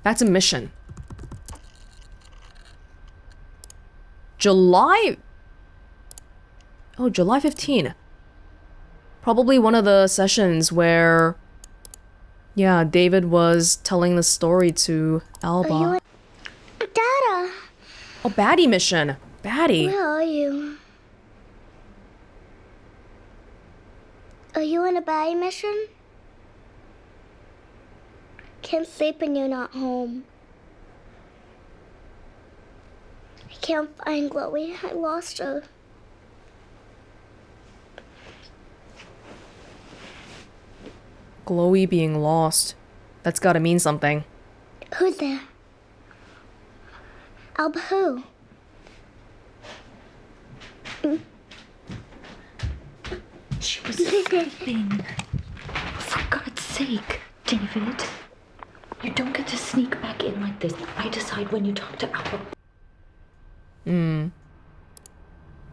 That's a mission. July... Oh, July 15. Probably one of the sessions where... Yeah, David was telling the story to Alba. Dada! Oh, baddie mission. Baddie. Where are you? Are you on a baddie mission? Can't sleep when you're not home. I can't find Chloe. I lost her. Chloe being lost. That's gotta mean something. Who's there? Alba who? She was sleeping. For God's sake, David. You don't get to sneak back in like this. I decide when you talk to Alba.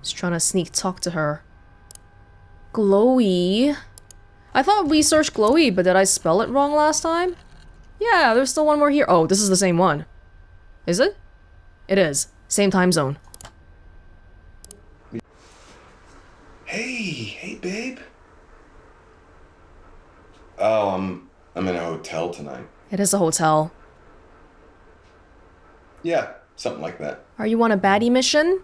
Just trying to sneak talk to her. Chloe. I thought we searched Chloe, but did I spell it wrong last time? Yeah, there's still one more here. Oh, this is the same one. Is it? It is. Same time zone. Hey, babe. Oh, I'm in a hotel tonight. It is a hotel. Yeah, something like that. Are you on a baddie mission?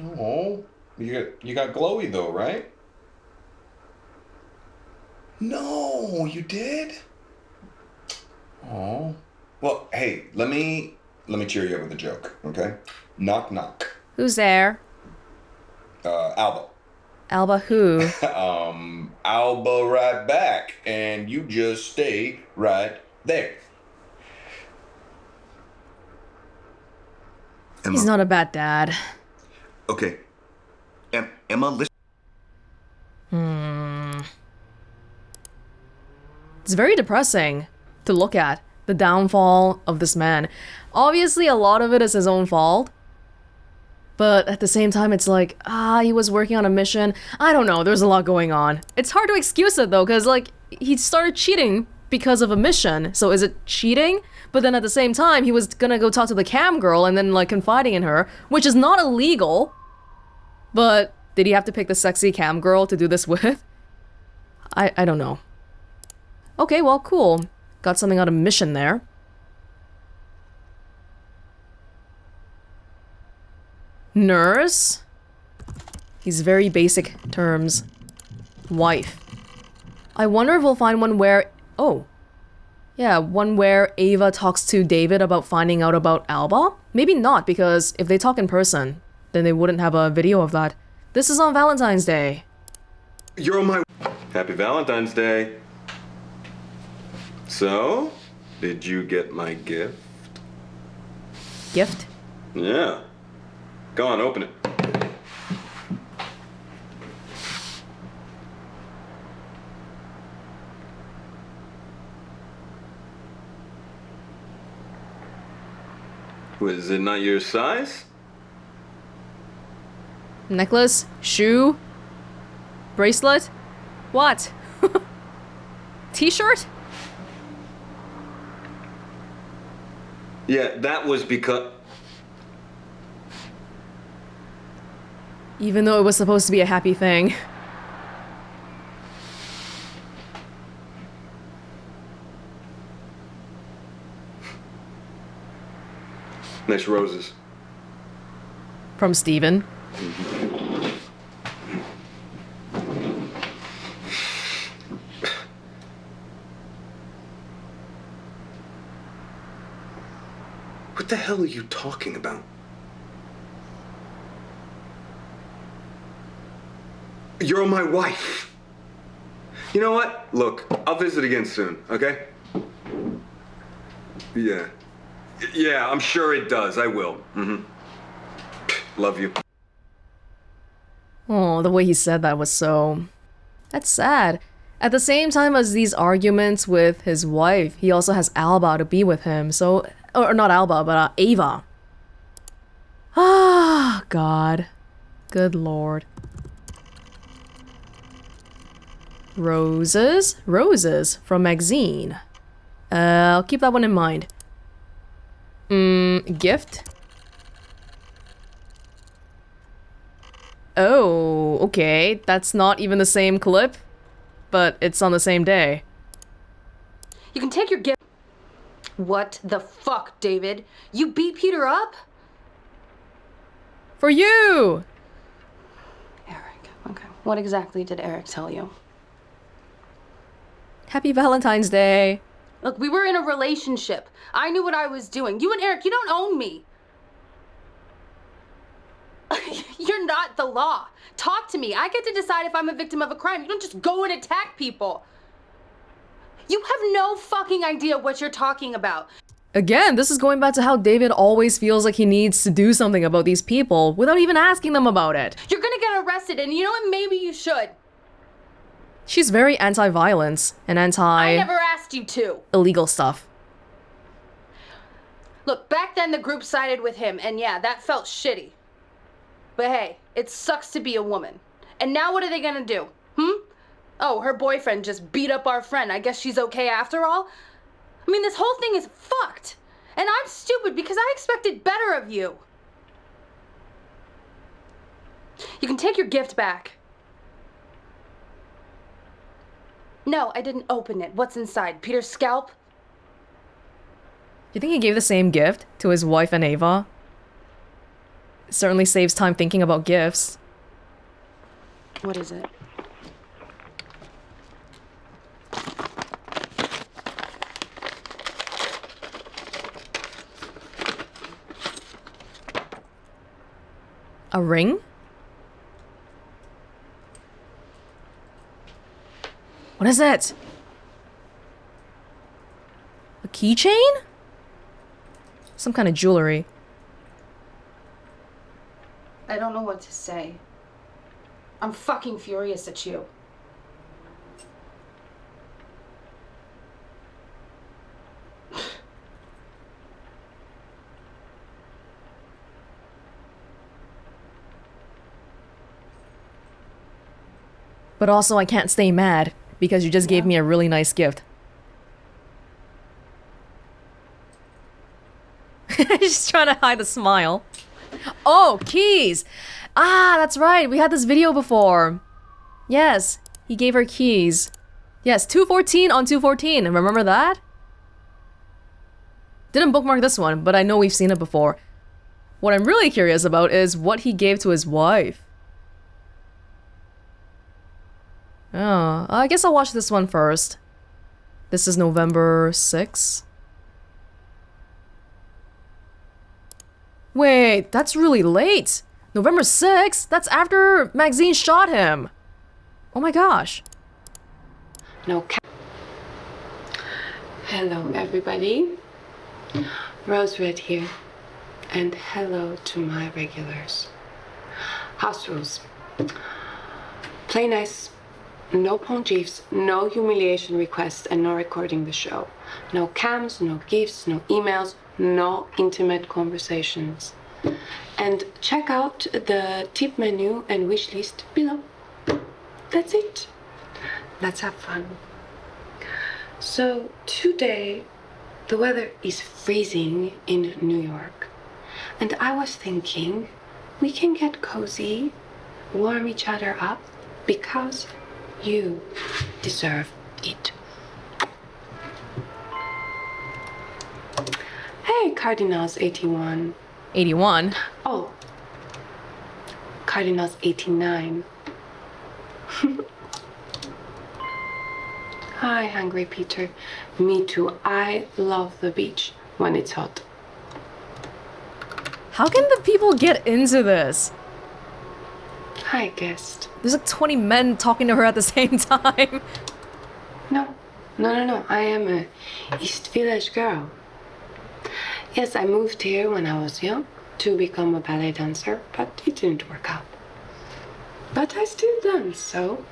Oh, you got Chloe though, right? No, you did? Oh. Well, hey, let me cheer you up with a joke, okay? Knock knock. Who's there? Alba. Alba who? Alba right back, and you just stay right there. Emma. He's not a bad dad. Okay. Emma, listen. It's very depressing to look at, the downfall of this man. Obviously, a lot of it is his own fault. But at the same time, it's like, he was working on a mission. I don't know, there's a lot going on. It's hard to excuse it though, because like, he started cheating because of a mission. So is it cheating? But then at the same time, he was gonna go talk to the cam girl and then like confiding in her, which is not illegal. But did he have to pick the sexy cam girl to do this with? I don't know. Okay, well, cool. Got something out of mission there. Nurse? These very basic terms. Wife. I wonder if we'll find one where... Oh. Yeah, one where Ava talks to David about finding out about Alba? Maybe not, because if they talk in person, then they wouldn't have a video of that. This is on Valentine's Day. You're on my... Happy Valentine's Day. So, did you get my gift? Gift? Yeah. Go on, open it. Was it not your size? Necklace? Shoe? Bracelet? What? T-shirt? Yeah, that was because... Even though it was supposed to be a happy thing. Nice roses. From Steven. What the hell are you talking about? You're my wife. You know what? Look, I'll visit again soon, okay? Yeah. Yeah, I'm sure it does. I will. Love you. Oh, the way he said that was so... That's sad. At the same time as these arguments with his wife, he also has Alba to be with him, so... Or not Alba, but Ava. Ah, God. Good lord. Roses? Roses from Maxine. I'll keep that one in mind. Gift? Oh, okay. That's not even the same clip, but it's on the same day. You can take your gift. What the fuck, David? You beat Peter up? For you! Eric. Okay. What exactly did Eric tell you? Happy Valentine's Day. Look, we were in a relationship. I knew what I was doing. You and Eric, you don't own me. You're not the law. Talk to me. I get to decide if I'm a victim of a crime. You don't just go and attack people. You have no fucking idea what you're talking about. Again, this is going back to how David always feels like he needs to do something about these people without even asking them about it. You're gonna get arrested, and you know what? Maybe you should. She's very anti-violence and I never asked you to. illegal stuff. Look, back then the group sided with him, and yeah, that felt shitty. But hey, it sucks to be a woman. And now what are they gonna do? Oh, her boyfriend just beat up our friend. I guess she's okay after all? I mean, this whole thing is fucked. And I'm stupid because I expected better of you. You can take your gift back. No, I didn't open it. What's inside? Peter's scalp? You think he gave the same gift to his wife and Ava? It certainly saves time thinking about gifts. What is it? A ring? What is it? A keychain? Some kind of jewelry. I don't know what to say. I'm fucking furious at you. But also, I can't stay mad because you just gave me a really nice gift. She's trying to hide a smile. Oh, keys! Ah, that's right. We had this video before. Yes, he gave her keys. Yes, 214 on 214. Remember that? Didn't bookmark this one, but I know we've seen it before. What I'm really curious about is what he gave to his wife. Oh, I guess I'll watch this one first. This is November 6th. Wait, that's really late. November 6th? That's after Maxine shot him. Oh my gosh. No cap. Hello, everybody. Rose Red here. And hello to my regulars. House rules. Play nice. No pontiffs, no humiliation requests, and no recording the show. No cams, no gifts, no emails, no intimate conversations. And check out the tip menu and wish list below. That's it. Let's have fun. So today, the weather is freezing in New York. And I was thinking we can get cozy, warm each other up, because you deserve it. Hey, Cardinals 81. 81? Oh, Cardinals 89. Hi, Hungry Peter. Me too. I love the beach when it's hot. How can the people get into this? Hi, guest. There's like 20 men talking to her at the same time. No. I am a East Village girl. Yes, I moved here when I was young to become a ballet dancer, but it didn't work out. But I still dance, so...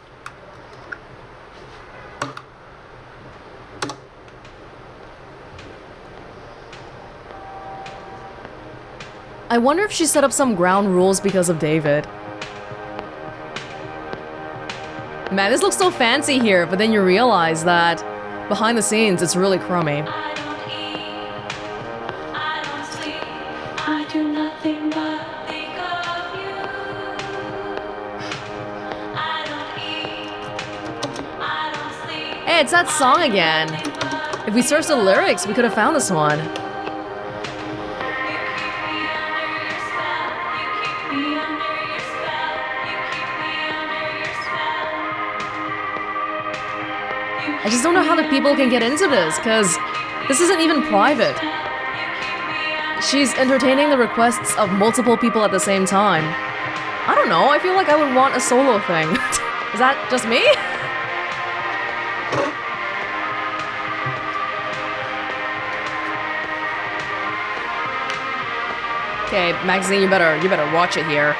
I wonder if she set up some ground rules because of David. Man, this looks so fancy here, but then you realize that behind the scenes, it's really crummy. I do nothing but think of you. I don't eat, I don't sleep. Hey, it's that song again. If we searched the lyrics, we could have found this one. I just don't know how the people can get into this, because this isn't even private. She's entertaining the requests of multiple people at the same time. I don't know, I feel like I would want a solo thing. Is that just me? Okay, Maxine, you better watch it here.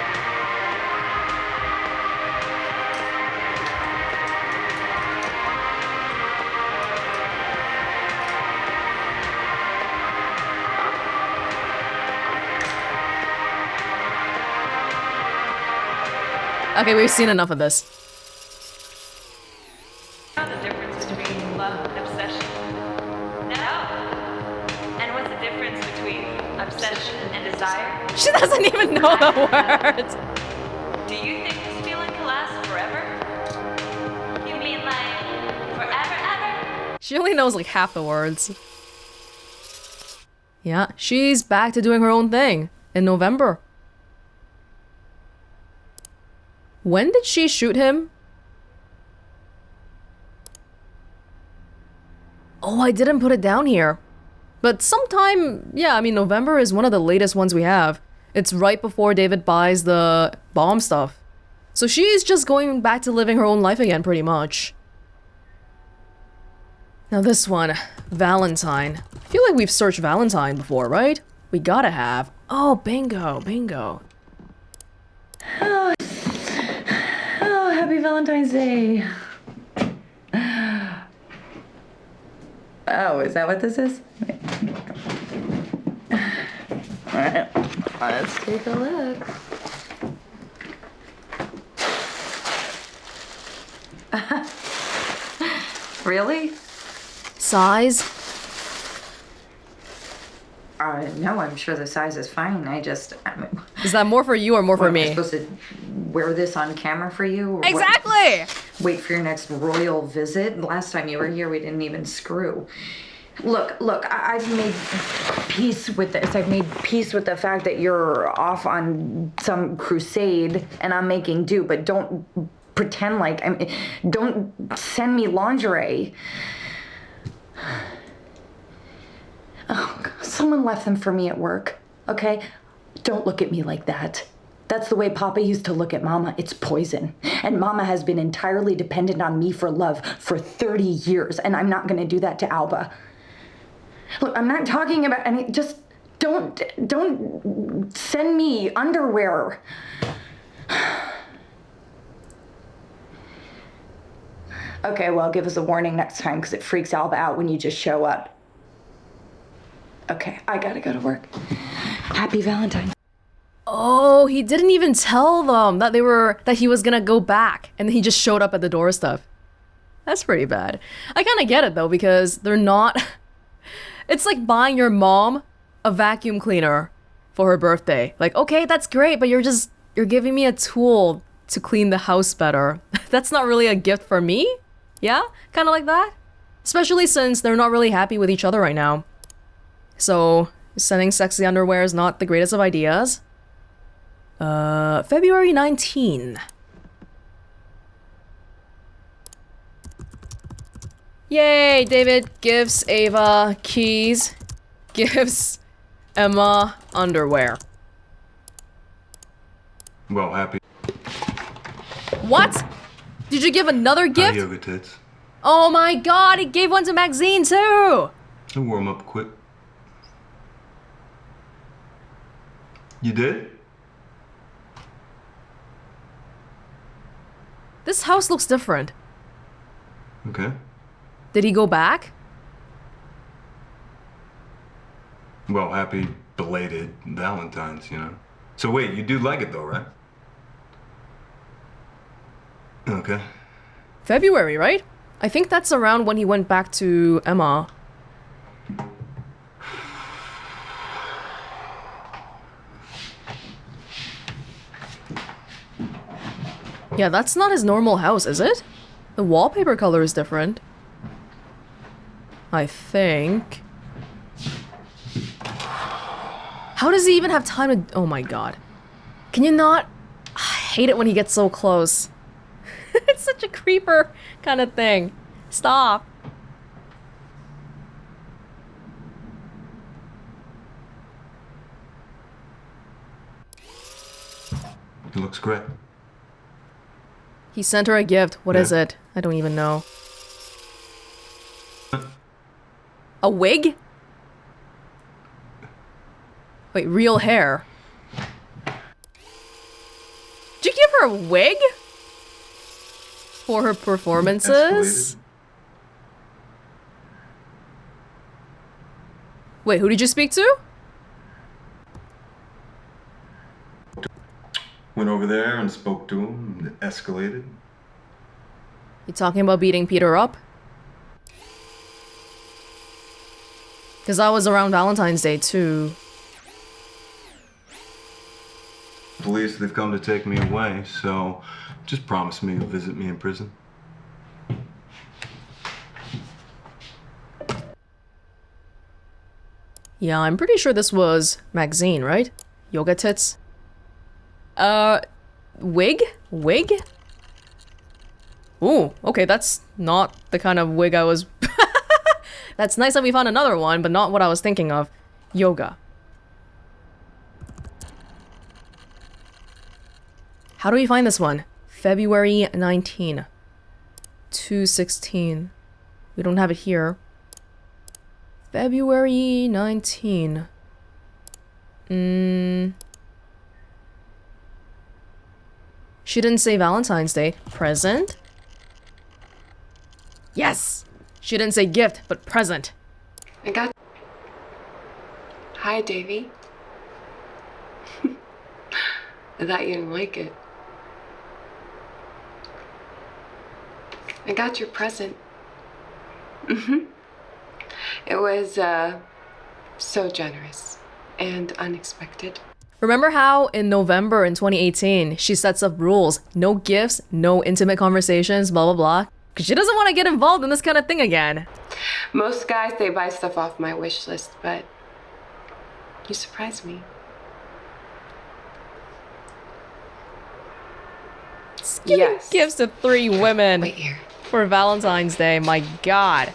Okay, we've seen enough of this. The difference between love and obsession? No. And what's the difference between obsession and desire? She doesn't even know the words. Do you think this feeling can last forever? You mean like forever, ever? She only knows like half the words. Yeah, she's back to doing her own thing in November. When did she shoot him? Oh, I didn't put it down here. But sometime, yeah, I mean, November is one of the latest ones we have. It's right before David buys the bomb stuff. So she's just going back to living her own life again, pretty much. Now this one, Valentine. I feel like we've searched Valentine before, right? We gotta have. Oh, bingo, bingo. Oh, happy Valentine's Day. Oh, is that what this is? Alright, let's take a look. Really? Size? No, I'm sure the size is fine. Is that more for you or more for Am I me? supposed to wear this on camera for you? Or what? Exactly! Wait for your next royal visit? Last time you were here, we didn't even screw. Look, I've made peace with this. I've made peace with the fact that you're off on some crusade and I'm making do, but don't pretend like don't send me lingerie. Oh, someone left them for me at work, okay? Don't look at me like that. That's the way Papa used to look at Mama. It's poison. And Mama has been entirely dependent on me for love for 30 years, and I'm not gonna do that to Alba. Look, I'm not talking about any, just don't send me underwear. Okay, well, give us a warning next time because it freaks Alba out when you just show up. Okay, I gotta go to work. Happy Valentine's. Oh, he didn't even tell them that he was gonna go back, and he just showed up at the doorstep. That's pretty bad. I kind of get it though, because they're not. It's like buying your mom a vacuum cleaner for her birthday. Like, okay, that's great, but you're giving me a tool to clean the house better. That's not really a gift for me. Yeah, kind of like that. Especially since they're not really happy with each other right now. So sending sexy underwear is not the greatest of ideas. February 19. Yay, David gives Ava keys, gives Emma underwear. Well, happy. What? Did you give another gift? Yoga tits. Oh my god, he gave one to Maxine too! I'll warm up quick. You did? This house looks different. Okay. Did he go back? Well, happy belated Valentine's, you know. So wait, you do like it though, right? Okay. February, right? I think that's around when he went back to Emma. Yeah, that's not his normal house, is it? The wallpaper color is different. I think. How does he even have time to... Oh my god. Can you not... I hate it when he gets so close. It's such a creeper kind of thing. Stop. It looks great. He sent her a gift. What is it? I don't even know. A wig? Wait, real hair. Did you give her a wig? For her performances? Escalated. Wait, who did you speak to? Went over there and spoke to him, and it escalated. You talking about beating Peter up? Because that was around Valentine's Day too. Police, they've come to take me away, so just promise me you'll visit me in prison. Yeah, I'm pretty sure this was Maxine, right? Yoga tits. Wig? Wig? Ooh, okay, that's not the kind of wig I was... That's nice that we found another one, but not what I was thinking of. Yoga. How do we find this one? February 19. 2/16. We don't have it here. February 19. She didn't say Valentine's Day. Present? Yes! She didn't say gift, but present. I got... Hi, Davy. I thought you didn't like it. I got your present. It was, so generous and unexpected. Remember how in November in 2018, she sets up rules. No gifts, no intimate conversations, blah, blah, blah. Because she doesn't want to get involved in this kind of thing again. Most guys, they buy stuff off my wish list, but you surprised me. Giving gifts to 3 women Wait here. for Valentine's Day. My god.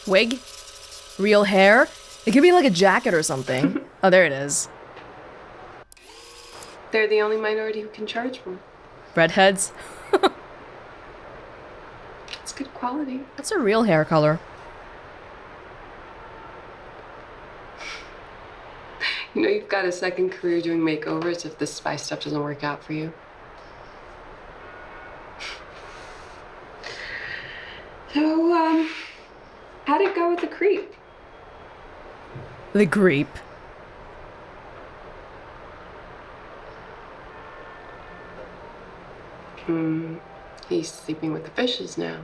Wig? Real hair? It could be like a jacket or something. Oh, there it is. They're the only minority who can charge more. Redheads? It's good quality. That's a real hair color. You know you've got a second career doing makeovers if this spy stuff doesn't work out for you. So, how'd it go with the creep? The creep. He's sleeping with the fishes now.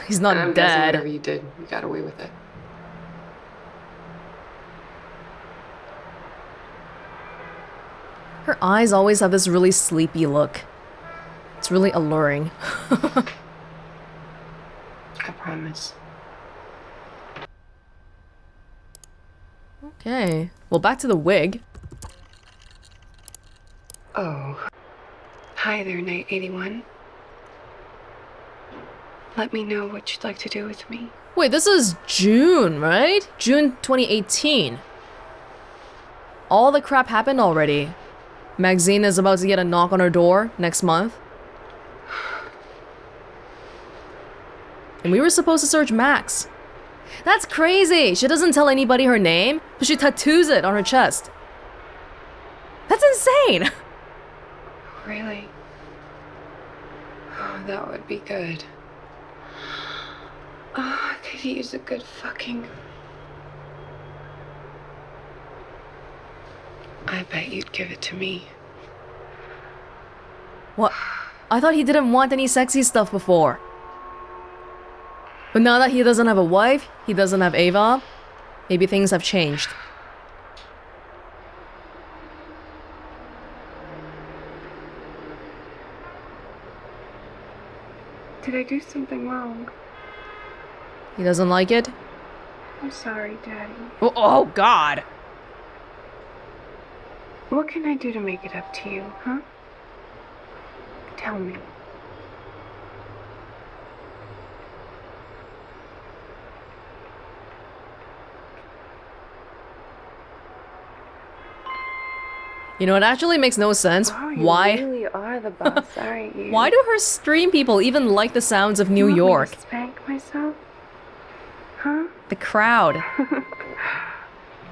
He's not And I'm guessing dead. whatever you did, you got away with it. Her eyes always have this really sleepy look. It's really alluring. I promise. Okay. Well, back to the wig. Oh. Hi there, Night 81. Let me know what you'd like to do with me. Wait, this is June, right? June 2018. All the crap happened already. Maxine is about to get a knock on her door next month. And we were supposed to search Max. That's crazy! She doesn't tell anybody her name, but she tattoos it on her chest. That's insane! Really? that would be good. Oh, I could use a good fucking. I bet you'd give it to me. What? I thought he didn't want any sexy stuff before. But now that he doesn't have a wife, he doesn't have Ava, maybe things have changed. Did I do something wrong? He doesn't like it? I'm sorry, Daddy. Oh God! What can I do to make it up to you, huh? Tell me. You know, it actually makes no sense. Oh, you Why? really are the boss, aren't you? Why do her stream people even like the sounds of New You want me York? to spank myself? Huh? The crowd.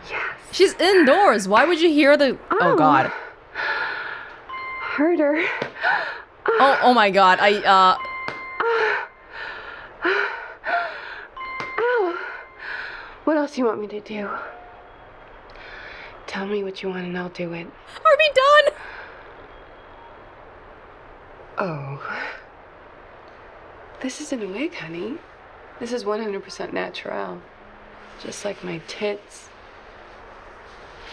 Yes. She's indoors. Why would you hear the... Oh God. Harder. Oh my God. Ow. What else do you want me to do? Tell me what you want and I'll do it. Are we done? Oh. This isn't a wig, honey. This is 100% natural. Just like my tits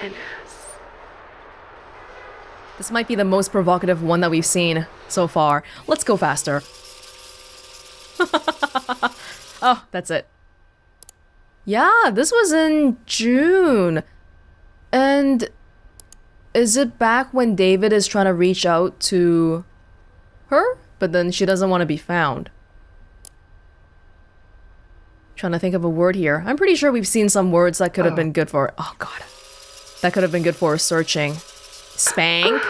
and ass. This might be the most provocative one that we've seen so far. Let's go faster. Oh, that's it. Yeah, this was in June. And is it back when David is trying to reach out to her? But then she doesn't want to be found. Trying to think of a word here. I'm pretty sure we've seen some words that could have been good for... Oh God. That could have been good for searching. Spank?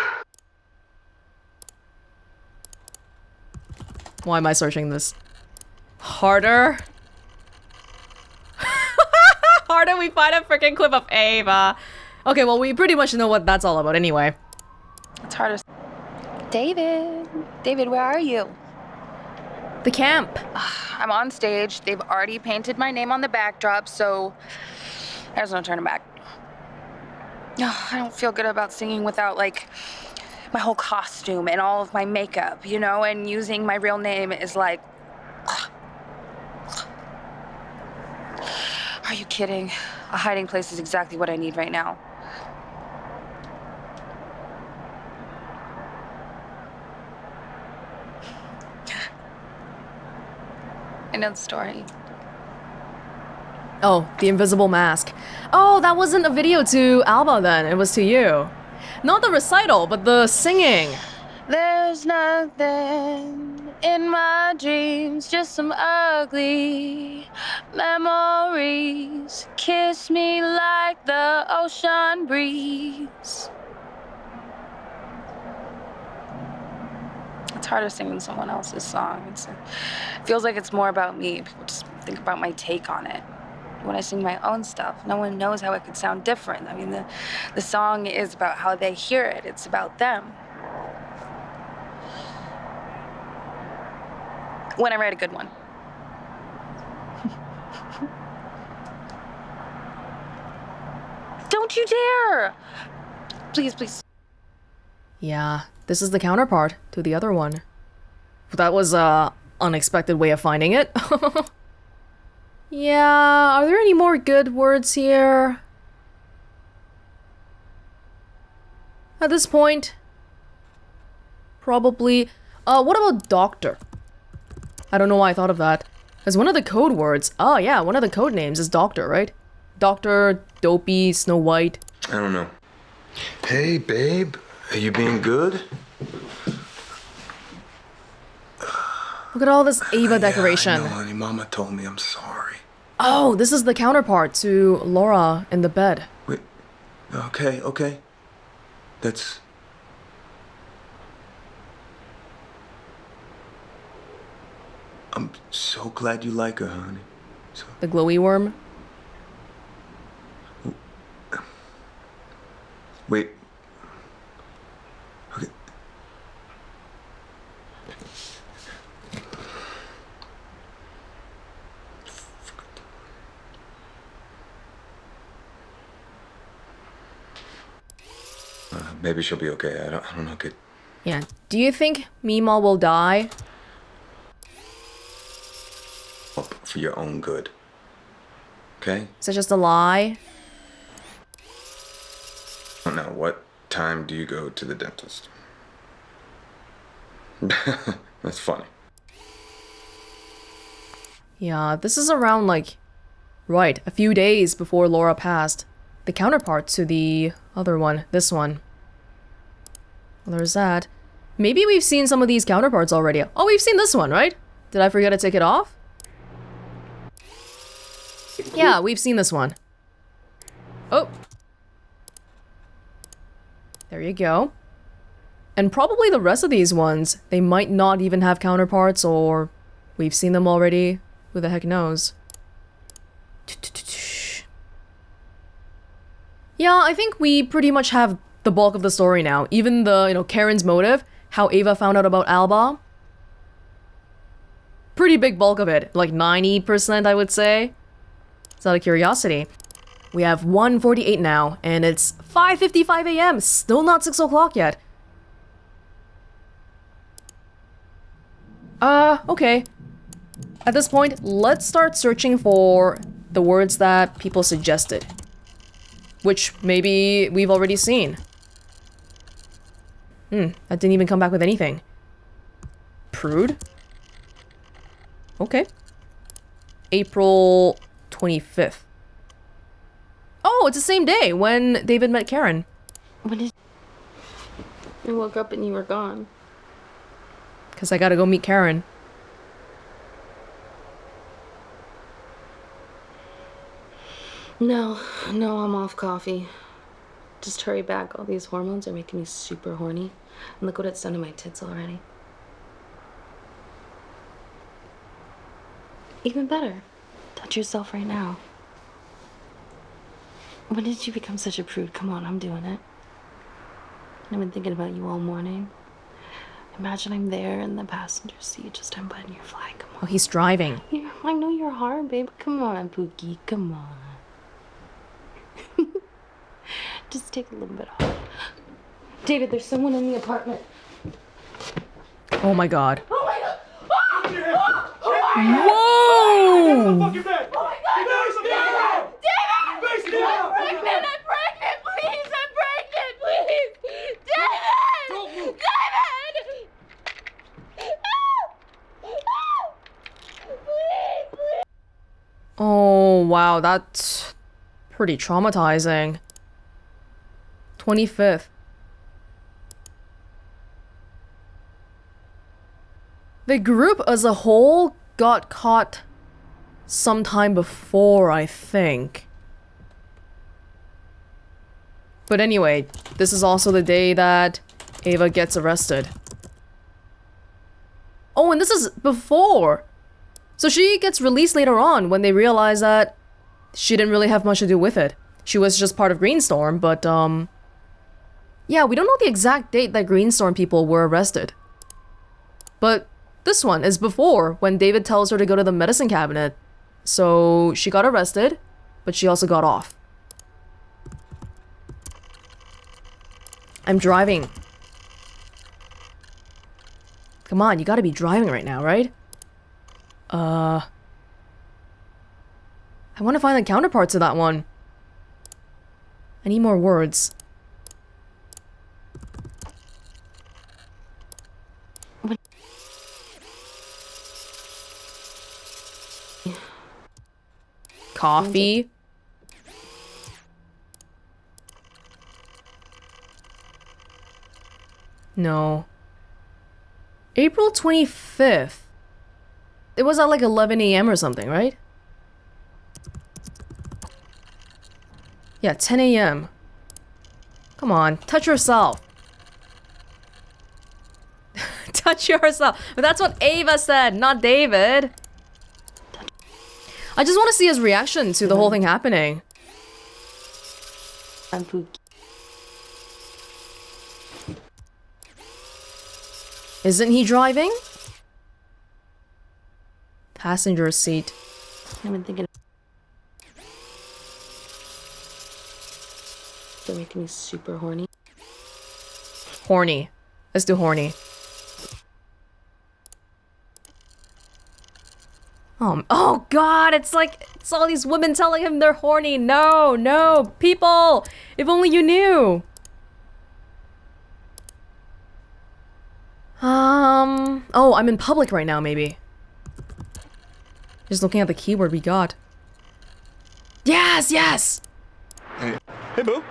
Why am I searching this? Harder? Harder, we find a freaking clip of Ava. Okay, well, we pretty much know what that's all about anyway. It's harder. David. David, where are you? The camp. I'm on stage. They've already painted my name on the backdrop, so there's no turning back. I don't feel good about singing without, like, my whole costume and all of my makeup, you know? And using my real name is like... Are you kidding? A hiding place is exactly what I need right now. I know the story. Oh, the invisible mask. Oh, that wasn't a video to Alba then. It was to you. Not the recital, but the singing. There's nothing in my dreams, just some ugly memories. Kiss me like the ocean breeze. It's harder singing someone else's song. It feels like it's more about me. People just think about my take on it. When I sing my own stuff, no one knows how it could sound different. I mean, the song is about how they hear it. It's about them. When I write a good one. Don't you dare! Please, please. Yeah, this is the counterpart to the other one. That was a unexpected way of finding it. Yeah, are there any more good words here? At this point, probably... what about doctor? I don't know why I thought of that. As one of the code words. Oh yeah, one of the code names is doctor, right? Doctor, Dopey, Snow White. I don't know. Hey, babe. Are you being good? Look at all this Ava decoration. I know, honey. Mama told me. I'm sorry. Oh, this is the counterpart to Laura in the bed. Wait. Okay. That's... I'm so glad you like her, honey. So... The glowy worm. Wait. Okay. maybe she'll be okay. I don't know, kid. Yeah. Do you think Mima will die? For your own good. Okay? Is it just a lie? I don't know. What time do you go to the dentist? That's funny. Yeah, this is around like, right, a few days before Laura passed. The counterpart to the other one, this one. Well, there's that. Maybe we've seen some of these counterparts already. Oh, we've seen this one, right? Did I forget to take it off? Yeah, we've seen this one. Oh. There you go. And probably the rest of these ones, they might not even have counterparts, or we've seen them already. Who the heck knows? Yeah, I think we pretty much have the bulk of the story now. Even the, Karen's motive, how Ava found out about Alba. Pretty big bulk of it, like 90%, I would say. It's out of curiosity. We have 1:48 now, and it's 5:55 a.m. Still not 6 o'clock yet. Okay. At this point, let's start searching for the words that people suggested. Which maybe we've already seen. That didn't even come back with anything. Prude? Okay. April 25th. Oh, it's the same day when David met Karen. When did I woke up and you were gone? Because I gotta go meet Karen. No, I'm off coffee. Just hurry back. All these hormones are making me super horny. And look what it's done to my tits already. Even better. Touch yourself right now. When did you become such a prude? Come on, I'm doing it. I've been thinking about you all morning. Imagine I'm there in the passenger seat, just unbutton your flag. Come on. Oh, he's driving. Yeah, I know you're hard, babe. Come on, Pookie. Come on. Just take a little bit off. David, there's someone in the apartment. Oh my god. Oh my god! Whoa! Oh my god! David! I'm pregnant! Please! I'm pregnant! Please! David! David! Oh, wow, that's pretty traumatizing. 25th. The group as a whole got caught sometime before, I think. But anyway, this is also the day that Ava gets arrested. Oh, and this is before! So she gets released later on when they realize that she didn't really have much to do with it. She was just part of Greenstorm, but yeah, we don't know the exact date that Greenstorm people were arrested. But this one is before, when David tells her to go to the medicine cabinet. So she got arrested, but she also got off. I'm driving. Come on, you gotta be driving right now, right? I want to find the counterparts of that one. I need more words. Coffee. No. April 25th. It was at like 11 a.m. or something, right? Yeah, 10 a.m. Come on, touch yourself. Touch yourself. But that's what Ava said, not David. I just want to see his reaction to the whole thing happening. I'm Pookie. Isn't he driving? Passenger seat. I've been thinking. They're making me super horny. Horny. Let's do horny. Oh god, it's like, it's all these women telling him they're horny. No, no, people! If only you knew! Oh, I'm in public right now, maybe. Just looking at the keyword we got. Yes, yes! Hey, boo.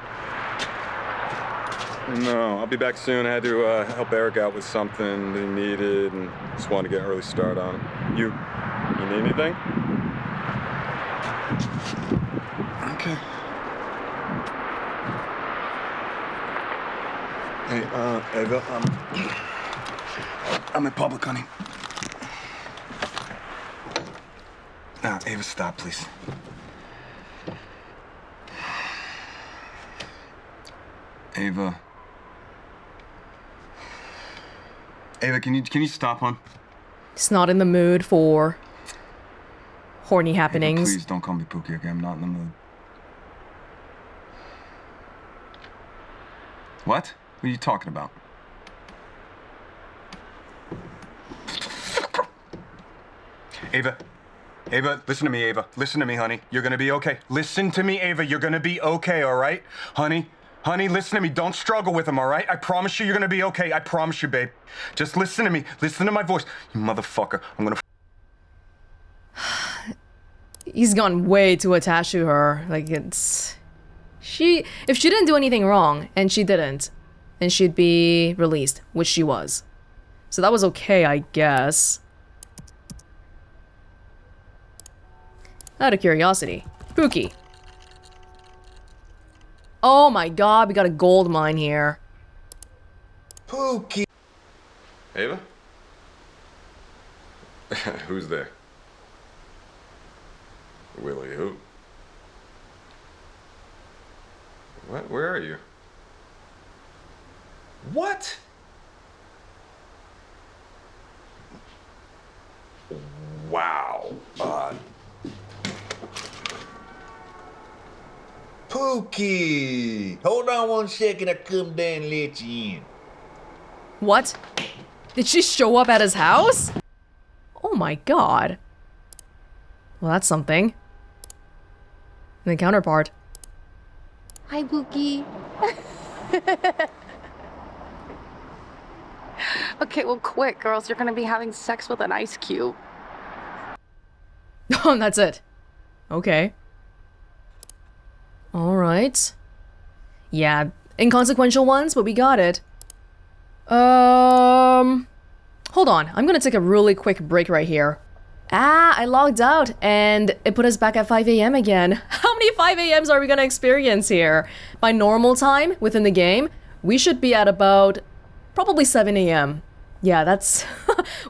No, I'll be back soon. I had to help Eric out with something that he needed and just wanted to get an early start on it. You need anything? Okay. Hey, Ava, I'm in public, honey. Now, Ava, stop, please. Ava. Ava, can you stop, hon? He's not in the mood for horny happenings. Ava, please don't call me Pookie, okay? I'm not in the mood. What? What are you talking about? Ava, listen to me, Ava. Listen to me, honey. You're gonna be okay. Listen to me, Ava. You're gonna be okay, all right? Honey, listen to me. Don't struggle with him, all right? I promise you you're gonna be okay. I promise you, babe. Just listen to me. Listen to my voice. You motherfucker. I'm gonna... He's gone way too attached to her. Like, it's... If she didn't do anything wrong, and she didn't, then she'd be released, which she was. So that was okay, I guess. Out of curiosity. Pookie. Oh my god, we got a gold mine here. Pookie. Ava? Who's there? Willie who? What? Where are you? What? Wow. Pookie! Hold on one second, I come down and let you in. What? Did she show up at his house? Oh my god. Well, that's something. And the counterpart. Hi, Pookie. Okay, well, quick, girls. You're gonna be having sex with an ice cube. Oh, that's it. Okay. Alright. Yeah, inconsequential ones, but we got it. Hold on. I'm gonna take a really quick break right here. I logged out, and it put us back at 5 a.m. again. How many 5 a.m.s are we gonna experience here? By normal time, within the game, we should be at about probably 7 a.m. Yeah, that's...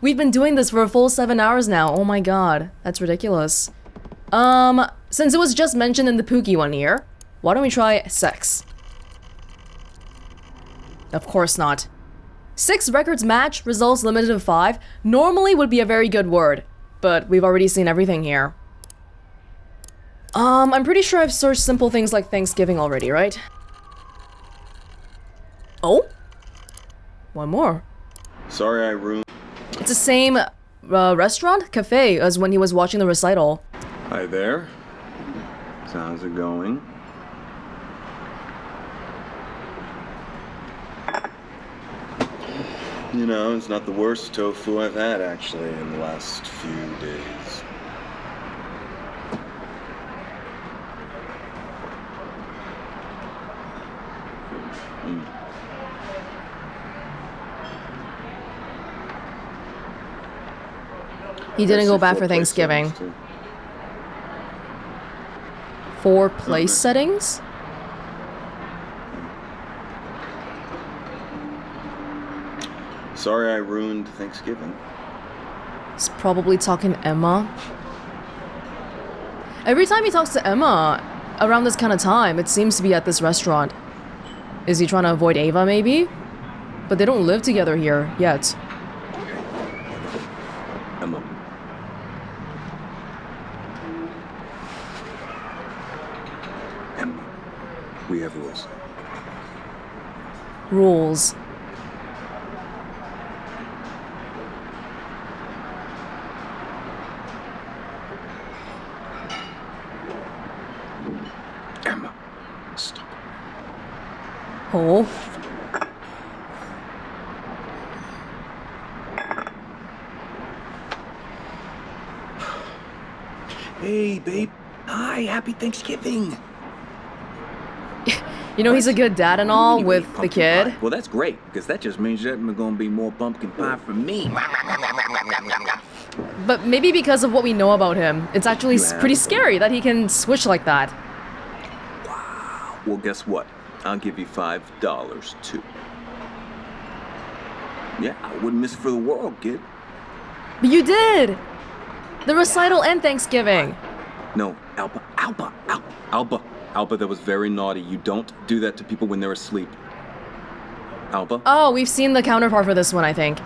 We've been doing this for a full 7 hours now. Oh my god. That's ridiculous. Since it was just mentioned in the Pookie one here, why don't we try sex? Of course not. 6 records match, results limited to 5, normally would be a very good word, but we've already seen everything here. I'm pretty sure I've searched simple things like Thanksgiving already, right? Oh? One more. Sorry I ruined... It's the same restaurant? Cafe as when he was watching the recital. Hi there. How's it going? You know, it's not the worst tofu I've had, actually, in the last few days. He didn't go back for Thanksgiving. 4 place settings? Sorry I ruined Thanksgiving. He's probably talking to Emma. Every time he talks to Emma around this kind of time, it seems to be at this restaurant. Is he trying to avoid Ava, maybe? But they don't live together here yet. Emma. Emma, we have rules. Rules. Oh. Hey, babe. Hi, happy Thanksgiving. You know, he's a good dad and all with the kid. Pie. Well, that's great, because that just means there's gonna be more pumpkin pie for me. But maybe because of what we know about him, it's actually pretty scary that he can switch like that. Wow. Well, guess what? I'll give you $5 too. Yeah, I wouldn't miss it for the world, kid. But you did! The recital and Thanksgiving. No, Alba, that was very naughty. You don't do that to people when they're asleep. Alba? Oh, we've seen the counterpart for this one, I think.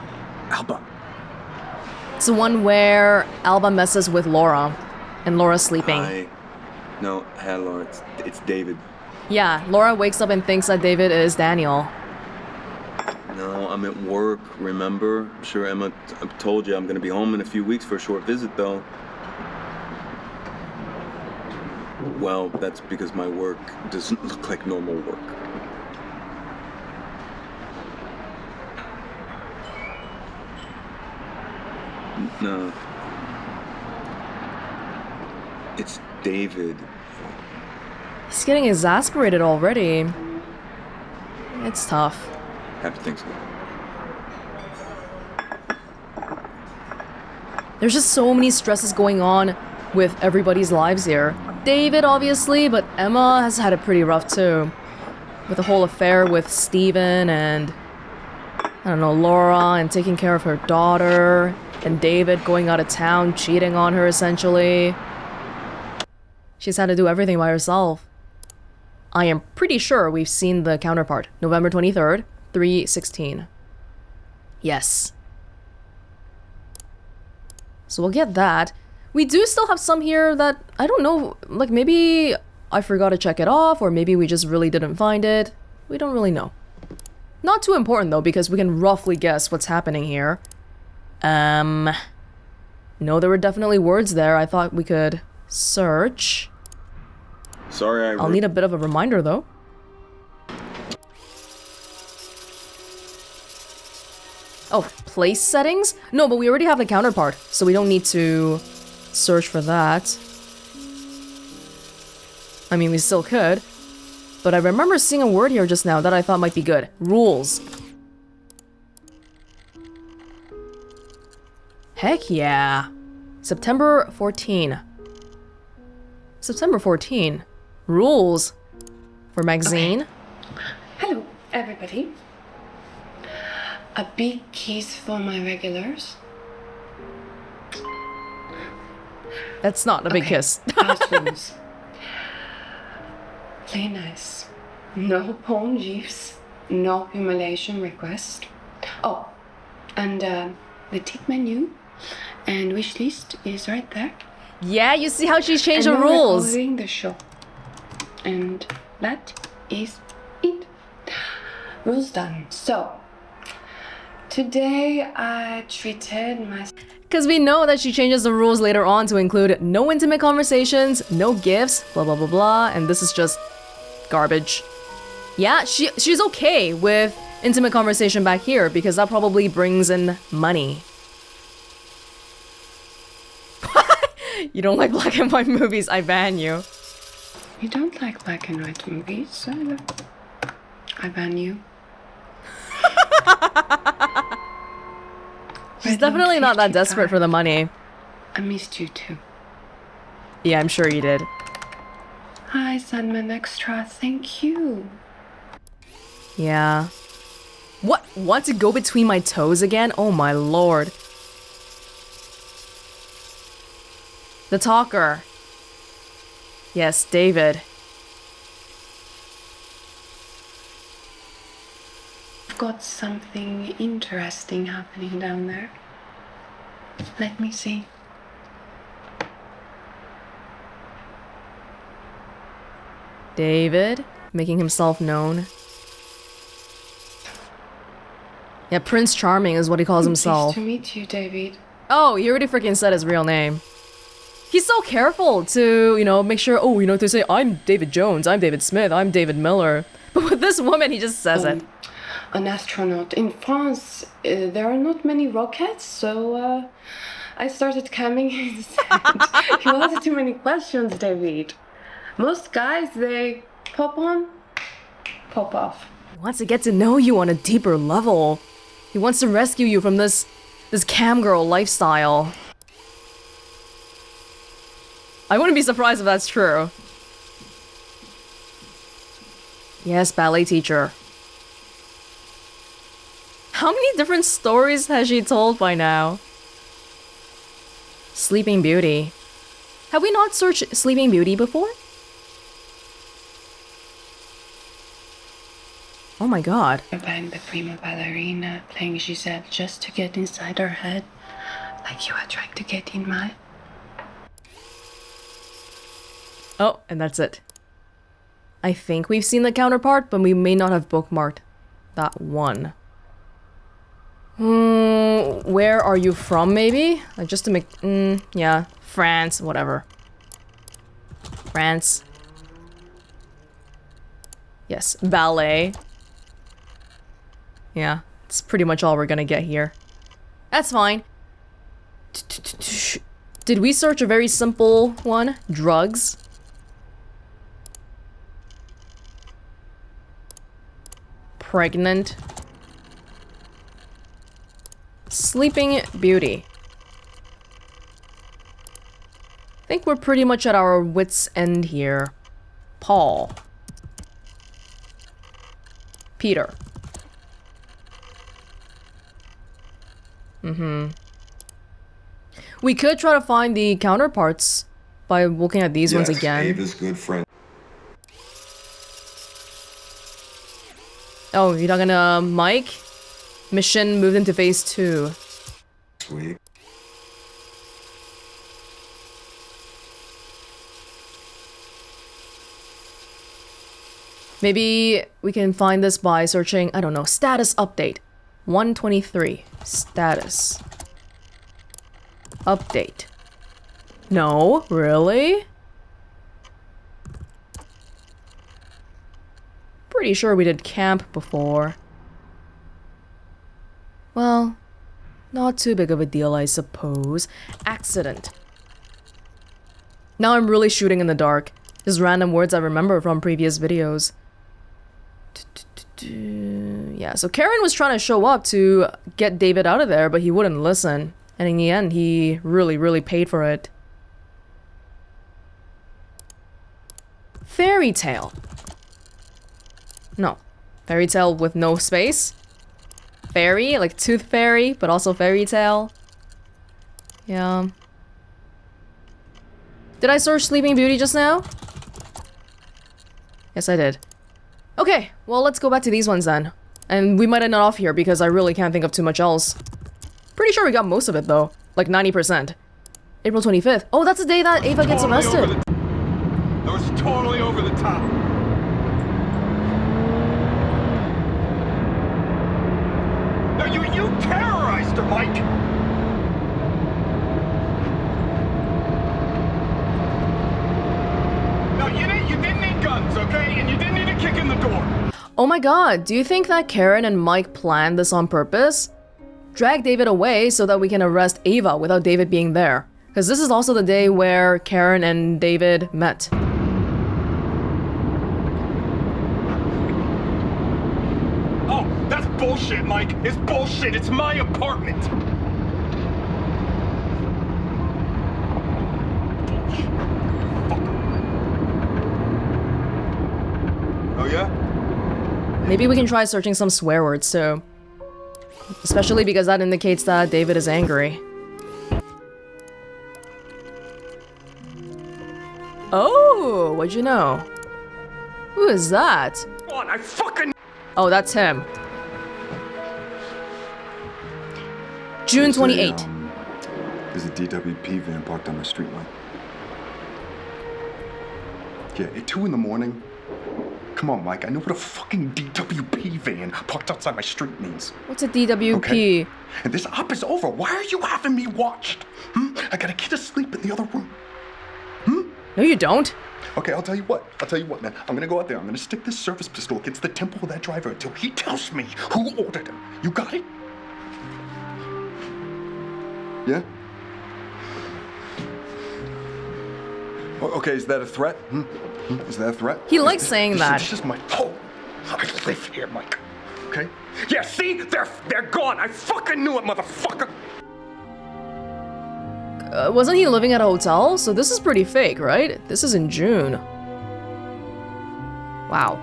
Alba. It's the one where Alba messes with Laura, and Laura's sleeping. Hi, Laura. It's David. Yeah, Laura wakes up and thinks that David is Daniel. No, I'm at work, remember? I'm sure Emma told you I'm gonna be home in a few weeks for a short visit, though. Well, that's because my work doesn't look like normal work. No. It's David. He's getting exasperated already. It's tough. Happy Thanksgiving. There's just so many stresses going on with everybody's lives here. David, obviously, but Emma has had it pretty rough too. With the whole affair with Steven and, I don't know, Laura and taking care of her daughter, and David going out of town, cheating on her essentially. She's had to do everything by herself. I am pretty sure we've seen the counterpart. November 23rd, 3:16. Yes. So we'll get that. We do still have some here that, I don't know, like maybe I forgot to check it off, or maybe we just really didn't find it. We don't really know. Not too important though, because we can roughly guess what's happening here. No, there were definitely words there. I thought we could search. Sorry, I'll need a bit of a reminder though. Oh, place settings? No, but we already have the counterpart, so we don't need to search for that. I mean, we still could, but I remember seeing a word here just now that I thought might be good. Rules. Heck yeah. September 14. September 14. Rules. For magazine. Okay. Hello, everybody. A big kiss for my regulars. That's not a big kiss. House rules. Play nice. No porn gifs. No humiliation request. Oh, and the tip menu and wish list is right there. Yeah, you see how she's changed and the no rules. recording the show. And that is it. Rules done. So, today I treated myself. Because we know that she changes the rules later on to include no intimate conversations, no gifts, blah blah blah blah, and this is just garbage. Yeah, she's okay with intimate conversation back here because that probably brings in money. You don't like black and white movies, I ban you. You don't like black and white movies, so I ban you. She's definitely not that desperate for the money. I missed you too. Yeah, I'm sure you did. Hi, Sandman Extra, thank you. Yeah. What? Want to go between my toes again? Oh my lord. The talker. Yes, David. I've got something interesting happening down there. Let me see. David, making himself known. Yeah, Prince Charming is what he calls himself. Pleased to meet you, David. Oh, he already freaking said his real name. He's so careful to, make sure, to say, I'm David Jones, I'm David Smith, I'm David Miller. With this woman, he just says it. An astronaut. In France, there are not many rockets, so I started coming instead. You asked too many questions, David. Most guys, they pop on, pop off. He wants to get to know you on a deeper level. He wants to rescue you from this cam girl lifestyle. I wouldn't be surprised if that's true. Yes, ballet teacher. How many different stories has she told by now? Sleeping Beauty. Have we not searched Sleeping Beauty before? Oh my god. Bang the prima ballerina, playing Giselle just to get inside her head, like you are trying to get in mine. Oh, and that's it. I think we've seen the counterpart, but we may not have bookmarked that one. Where are you from, maybe? Like, just to make... yeah. France, whatever. France. Yes, ballet. Yeah, it's pretty much all we're gonna get here. That's fine. Did we search a very simple one? Drugs? Pregnant. Sleeping Beauty. I think we're pretty much at our wits' end here. Paul. Peter. We could try to find the counterparts by looking at these ones again. Ava's good friend. Oh, you're talking to Mike? Mission moved into phase 2. Sweet. Maybe we can find this by searching, I don't know, status update. 123. Status. Update. No, really? Pretty sure we did camp before. Well, not too big of a deal, I suppose. Accident. Now I'm really shooting in the dark. Just random words I remember from previous videos. Yeah, so Karen was trying to show up to get David out of there, but he wouldn't listen. And in the end, he really paid for it. Fairy tale. No. Fairy tale with no space. Fairy, like tooth fairy, but also fairy tale. Yeah. Did I search Sleeping Beauty just now? Yes, I did. Okay, well, let's go back to these ones then. And we might end it off here because I really can't think of too much else. Pretty sure we got most of it though. Like 90%. April 25th. Oh, that's the day that Ava gets arrested. That was totally over the top. No, you terrorized her, Mike! No, you didn't need guns, okay? And you didn't need a kick in the door. Oh my god, do you think that Karen and Mike planned this on purpose? Drag David away so that we can arrest Ava without David being there. Because this is also the day where Karen and David met. Oh, that's bullshit, Mike. It's bullshit. It's my apartment. Bullshit. Fucker. Oh, yeah? Maybe we can try searching some swear words too. Especially because that indicates that David is angry. Oh, what'd you know? Who is that? Come on, I fucking... Oh, that's him. June 28. There's a DWP van parked on my street light. Yeah, at 2 in the morning. Come on, Mike, I know what a fucking DWP van parked outside my street means. What's a DWP? Okay? And this op is over. Why are you having me watched? I got a kid asleep in the other room. No, you don't. Okay, I'll tell you what. Man. I'm gonna go out there. I'm gonna stick this service pistol against the temple of that driver until he tells me who ordered him. You got it? Yeah? Okay, is that a threat? Is that a threat? He likes saying that. This is my home. I live here, Mike. Okay? Yeah, see? They're gone. I fucking knew it, motherfucker. Wasn't he living at a hotel? So this is pretty fake, right? This is in June. Wow.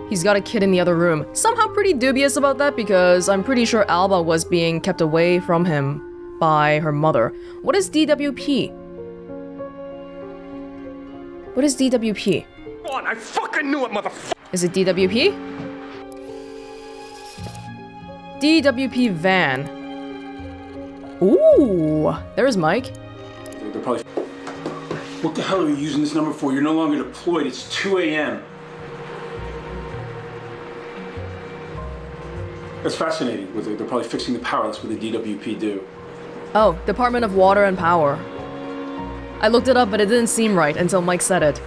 He's got a kid in the other room. Somehow pretty dubious about that because I'm pretty sure Alba was being kept away from him by her mother. What is DWP? What is DWP? I fucking knew it, motherfucker. Is it DWP? DWP van. Ooh, there's Mike. They're probably. What the hell are you using this number for? You're no longer deployed. It's 2 a.m. That's fascinating. They're probably fixing the power. That's what the DWP do. Oh, Department of Water and Power. I looked it up, but it didn't seem right until Mike said it.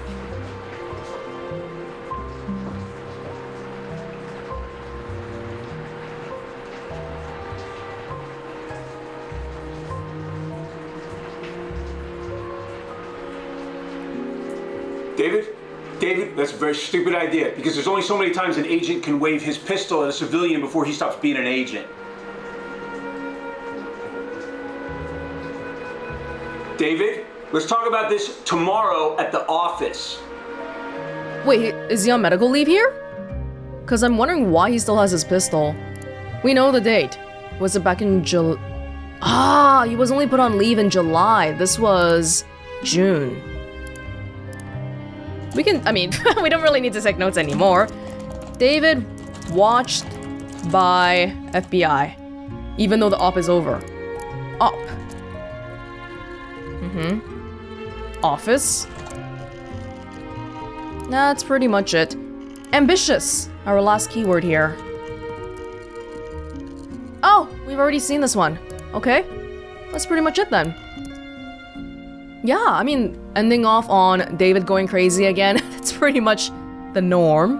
David, that's a very stupid idea because there's only so many times an agent can wave his pistol at a civilian before he stops being an agent. David, let's talk about this tomorrow at the office. Wait, is he on medical leave here? Because I'm wondering why he still has his pistol. We know the date. Was it back in July? Ah, he was only put on leave in July. This was June. We can, I mean, we don't really need to take notes anymore. David watched by FBI, even though the op is over. Op. Office. That's pretty much it. Ambitious, our last keyword here. Oh, we've already seen this one. Okay, that's pretty much it then. Yeah, I mean, ending off on David going crazy again, it's pretty much the norm.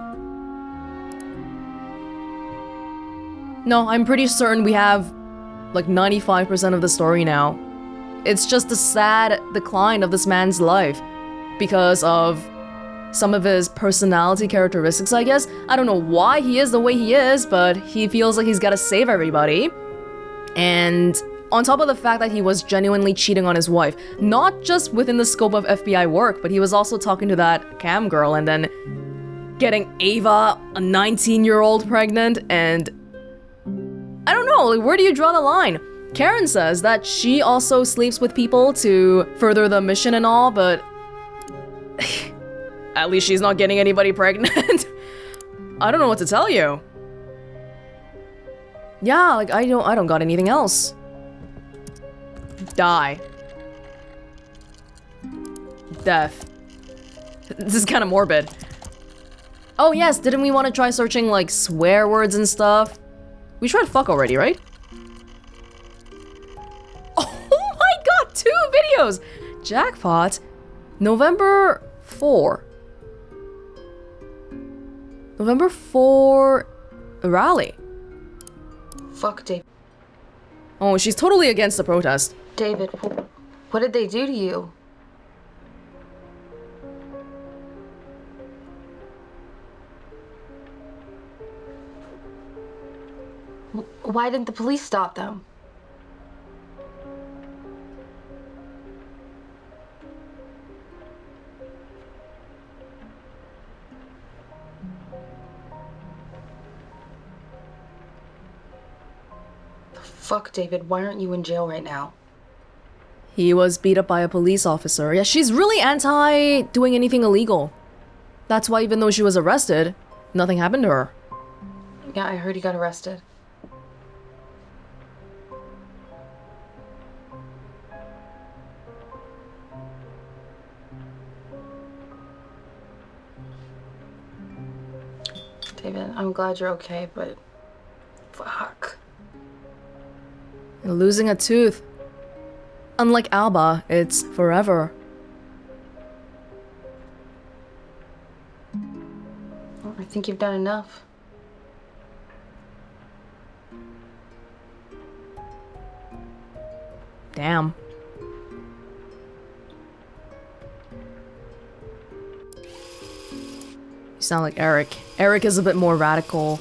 No, I'm pretty certain we have like 95% of the story now. It's just a sad decline of this man's life because of some of his personality characteristics, I guess. I don't know why he is the way he is, but he feels like he's gotta save everybody. And on top of the fact that he was genuinely cheating on his wife, not just within the scope of FBI work, but he was also talking to that cam girl and then getting Ava, a 19-year-old, pregnant, and I don't know, like, where do you draw the line? Karen says that she also sleeps with people to further the mission and all, but at least she's not getting anybody pregnant. I don't know what to tell you. Yeah, like, I don't got anything else. Die. Death. This is kind of morbid. Oh yes, didn't we want to try searching like swear words and stuff? We tried fuck already, right? Oh my god, 2 videos! Jackpot. November 4. November 4 rally. Fuck, David. Oh, she's totally against the protest. David, what did they do to you? Why didn't the police stop them? Fuck, David, why aren't you in jail right now? He was beat up by a police officer. Yeah, she's really anti doing anything illegal. That's why even though she was arrested, nothing happened to her. Yeah, I heard he got arrested. David, I'm glad you're okay, but fuck. Losing a tooth. Unlike Alba, it's forever. think you've done enough. Damn. You sound like Eric. Eric is a bit more radical.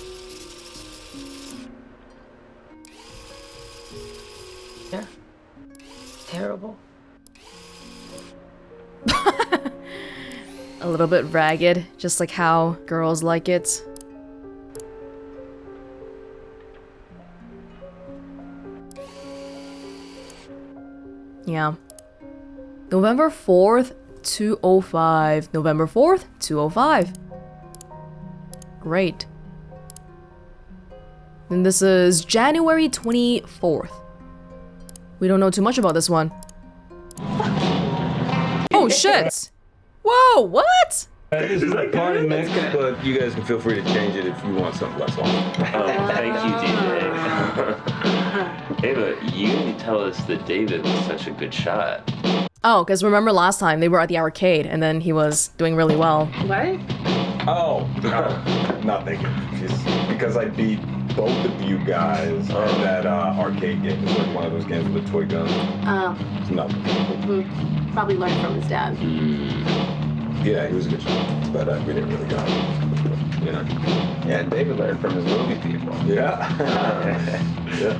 Yeah. Terrible. A little bit ragged, just like how girls like it. Yeah. November 4th, 205. November 4th, 205. Great. And this is January 24th. We don't know too much about this one. Oh shit! Whoa, what? This is like party mix, but you guys can feel free to change it if you want something less on. Thank you, DJ. Ava, you didn't tell us that David was such a good shot. Oh, because remember last time they were at the arcade and then he was doing really well. What? Oh, not thinking. Just because I beat both of you guys at that arcade game. It's like one of those games with a toy gun. It's nothing. Probably learned from his dad. Yeah, he was a good shot, but we didn't really got him. You know. Yeah, David learned from his movie people. Yeah. Yeah.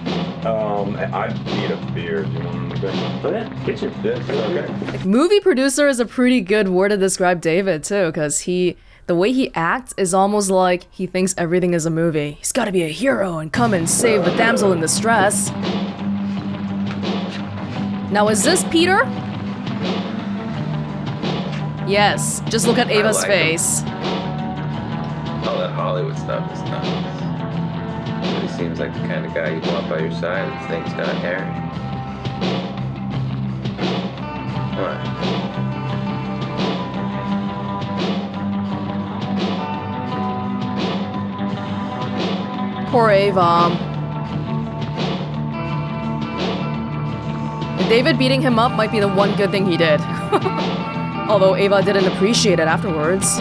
I need a beer. Do you want a beer? Oh yeah, get you. Yeah, okay. Like, movie producer is a pretty good word to describe David too, because the way he acts is almost like he thinks everything is a movie. He's gotta be a hero and come and save the damsel in distress. Now is this Peter? Yes, just look at Ava's face. All that Hollywood stuff is nuts. But he seems like the kind of guy you'd want by your side if things got hairy. What? Poor Ava. David beating him up might be the one good thing he did. Although Ava didn't appreciate it afterwards.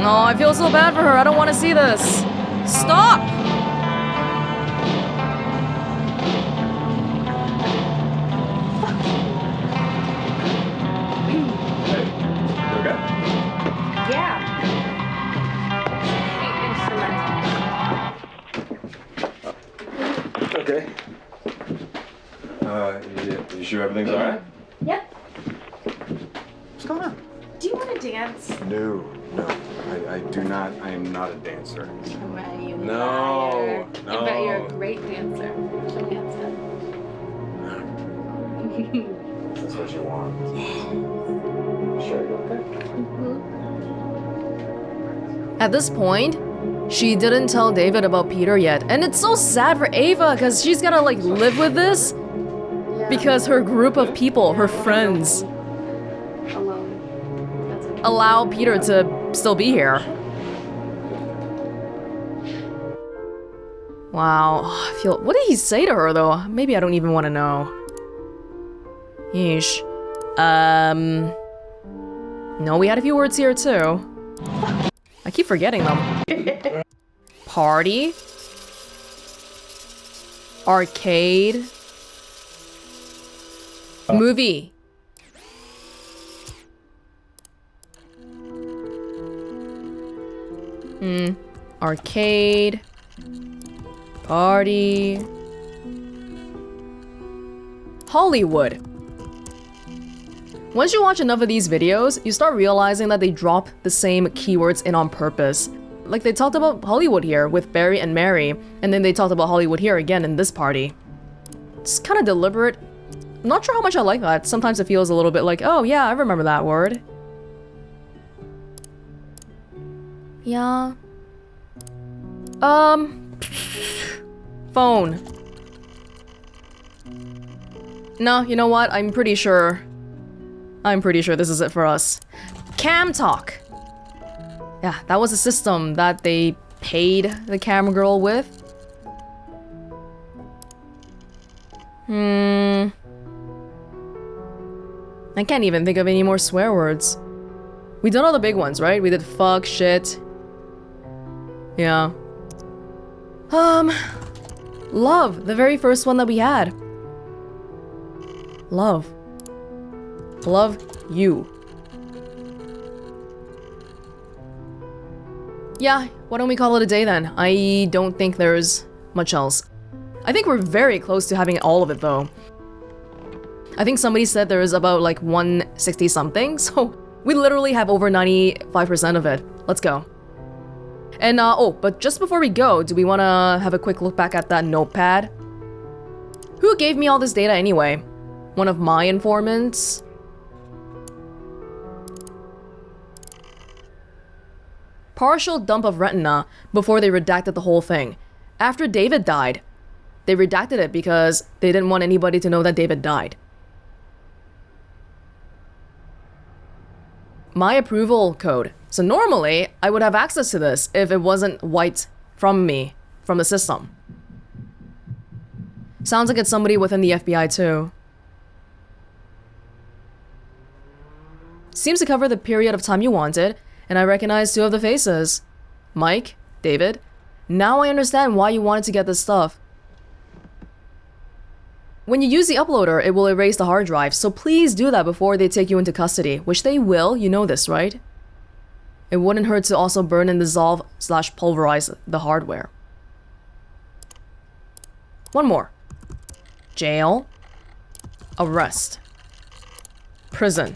Oh, I feel so bad for her. I don't want to see this. Stop! Okay. You sure everything's alright? Yep. What's going on? Do you want to dance? No. I do not. I am not a dancer. Right, you No. liar. I bet you're a great dancer. Show me how That's what you want. Sure, you okay? At this point, she didn't tell David about Peter yet. And it's so sad for Ava because she's gotta like live with this. Because her group of people, her friends, allow Peter to still be here. Wow, I feel. What did he say to her though? Maybe I don't even want to know. Yeesh. No, we had a few words here too. I keep forgetting them. Party. Arcade. Movie. Arcade. Party. Hollywood. Once you watch enough of these videos, you start realizing that they drop the same keywords in on purpose. Like they talked about Hollywood here with Barry and Mary, and then they talked about Hollywood here again in this party. It's kind of deliberate. I'm not sure how much I like that. Sometimes it feels a little bit like, oh yeah, I remember that word. Yeah. Phone. No, you know what? I'm pretty sure this is it for us. Cam Talk. Yeah, that was a system that they paid the cam girl with. I can't even think of any more swear words. We done all the big ones, right? We did fuck, shit. Yeah. Love, the very first one that we had. Love. Love you. Yeah, why don't we call it a day then? I don't think there's much else. I think we're very close to having all of it though. I think somebody said there is about like 160 something, so we literally have over 95% of it. Let's go. And oh, but just before we go, do we want to have a quick look back at that notepad? Who gave me all this data anyway? One of my informants? Partial dump of retina before they redacted the whole thing. After David died, they redacted it because they didn't want anybody to know that David died. My approval code. So normally, I would have access to this if it wasn't wiped from me, from the system. Sounds like it's somebody within the FBI too. Seems to cover the period of time you wanted, and I recognize two of the faces. Mike, David. Now I understand why you wanted to get this stuff. When you use the uploader, it will erase the hard drive, so please do that before they take you into custody, which they will, you know this, right? It wouldn't hurt to also burn and dissolve / pulverize the hardware. One more. Jail. Arrest. Prison.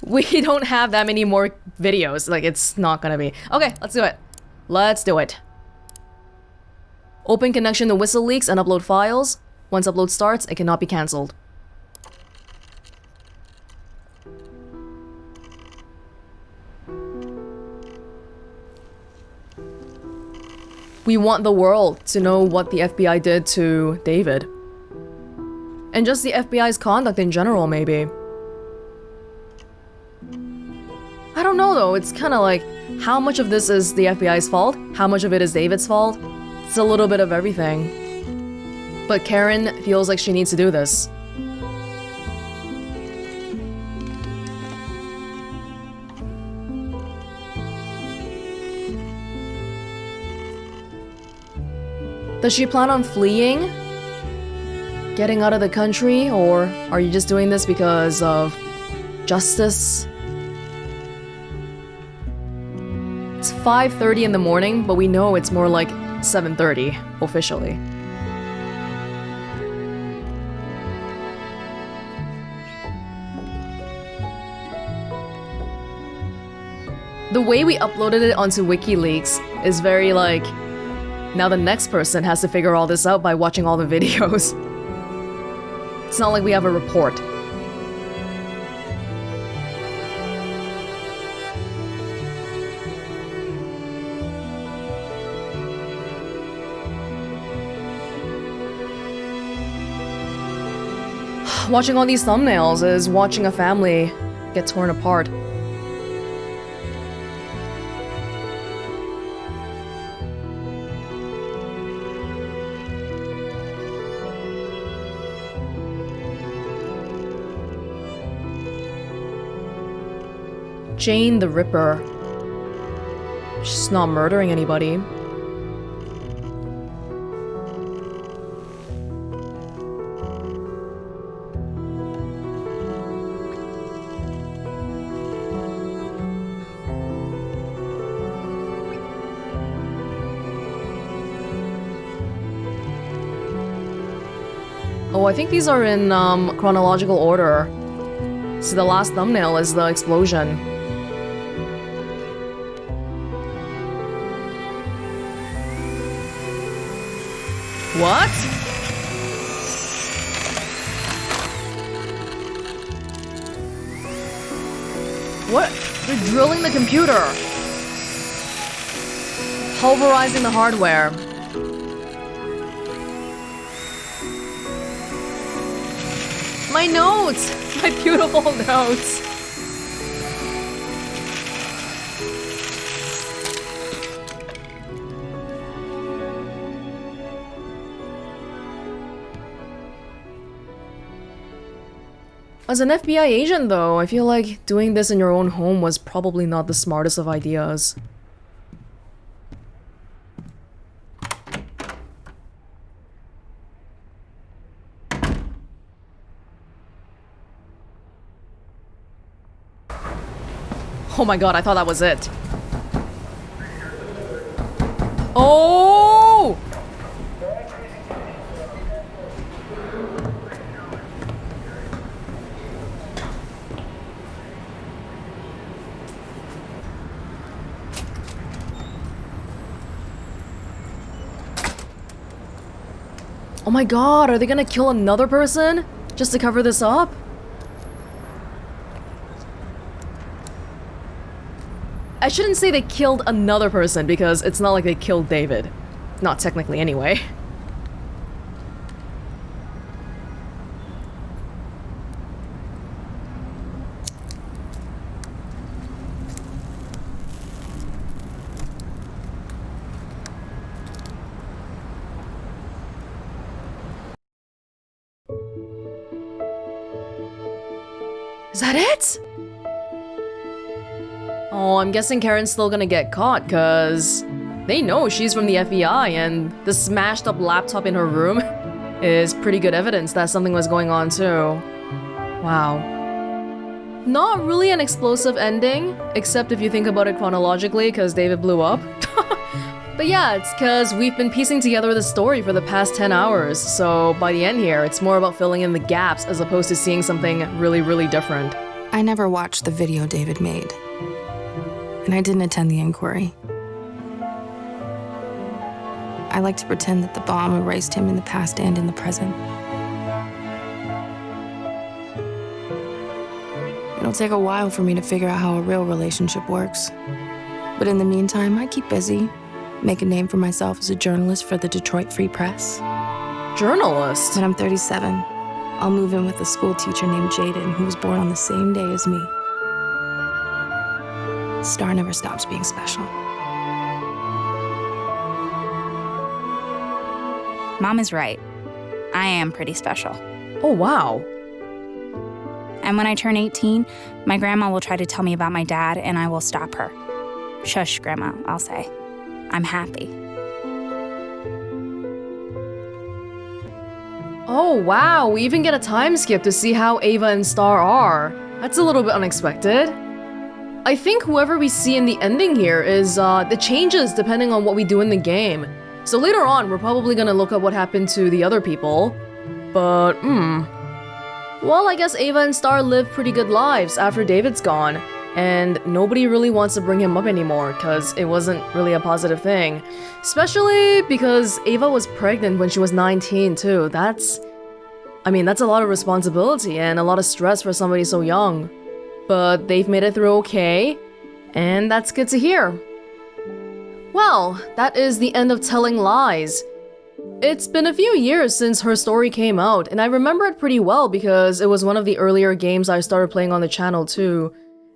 We don't have that many more videos, like it's not gonna be. Okay, let's do it. Let's do it. Open connection to WhistleLeaks and upload files. Once upload starts, it cannot be cancelled. We want the world to know what the FBI did to David. And just the FBI's conduct in general, maybe. I don't know though, it's kinda like, how much of this is the FBI's fault? How much of it is David's fault? It's a little bit of everything. But Karen feels like she needs to do this. Does she plan on fleeing? Getting out of the country? Or are you just doing this because of justice? It's 5:30 in the morning, but we know it's more like 7:30 officially. The way we uploaded it onto WikiLeaks is very like, now the next person has to figure all this out by watching all the videos. It's not like we have a report. Watching all these thumbnails is watching a family get torn apart. Jane the Ripper. She's not murdering anybody. Oh, I think these are in chronological order. So the last thumbnail is the explosion. What? What? They're drilling the computer. Pulverizing the hardware. My notes! My beautiful notes! As an FBI agent though, I feel like doing this in your own home was probably not the smartest of ideas. Oh my god, I thought that was it. Oh! Oh my god, are they gonna kill another person just to cover this up? I shouldn't say they killed another person because it's not like they killed David. Not technically anyway. Is that it? Oh, I'm guessing Karen's still gonna get caught, cause they know she's from the FBI, and the smashed up laptop in her room is pretty good evidence that something was going on too. Wow. Not really an explosive ending, except if you think about it chronologically, cause David blew up. But yeah, it's cause we've been piecing together the story for the past 10 hours, so by the end here, it's more about filling in the gaps as opposed to seeing something really, really different. I never watched the video David made. And I didn't attend the inquiry. I like to pretend that the bomb erased him in the past and in the present. It'll take a while for me to figure out how a real relationship works. But in the meantime, I keep busy, make a name for myself as a journalist for the Detroit Free Press. Journalist? When I'm 37, I'll move in with a school teacher named Jaden who was born on the same day as me. Star never stops being special. Mom is right. I am pretty special. Oh, wow. And when I turn 18, my grandma will try to tell me about my dad, and I will stop her. Shush, Grandma, I'll say. I'm happy. Oh, wow, we even get a time skip to see how Ava and Star are. That's a little bit unexpected. I think whoever we see in the ending here is the changes depending on what we do in the game. So later on, we're probably gonna look at what happened to the other people. But, well, I guess Ava and Star live pretty good lives after David's gone. And nobody really wants to bring him up anymore, because it wasn't really a positive thing. Especially because Ava was pregnant when she was 19 too. That's a lot of responsibility and a lot of stress for somebody so young. But they've made it through okay, and that's good to hear. Well, that is the end of Telling Lies. It's been a few years since her story came out, and I remember it pretty well because it was one of the earlier games I started playing on the channel too.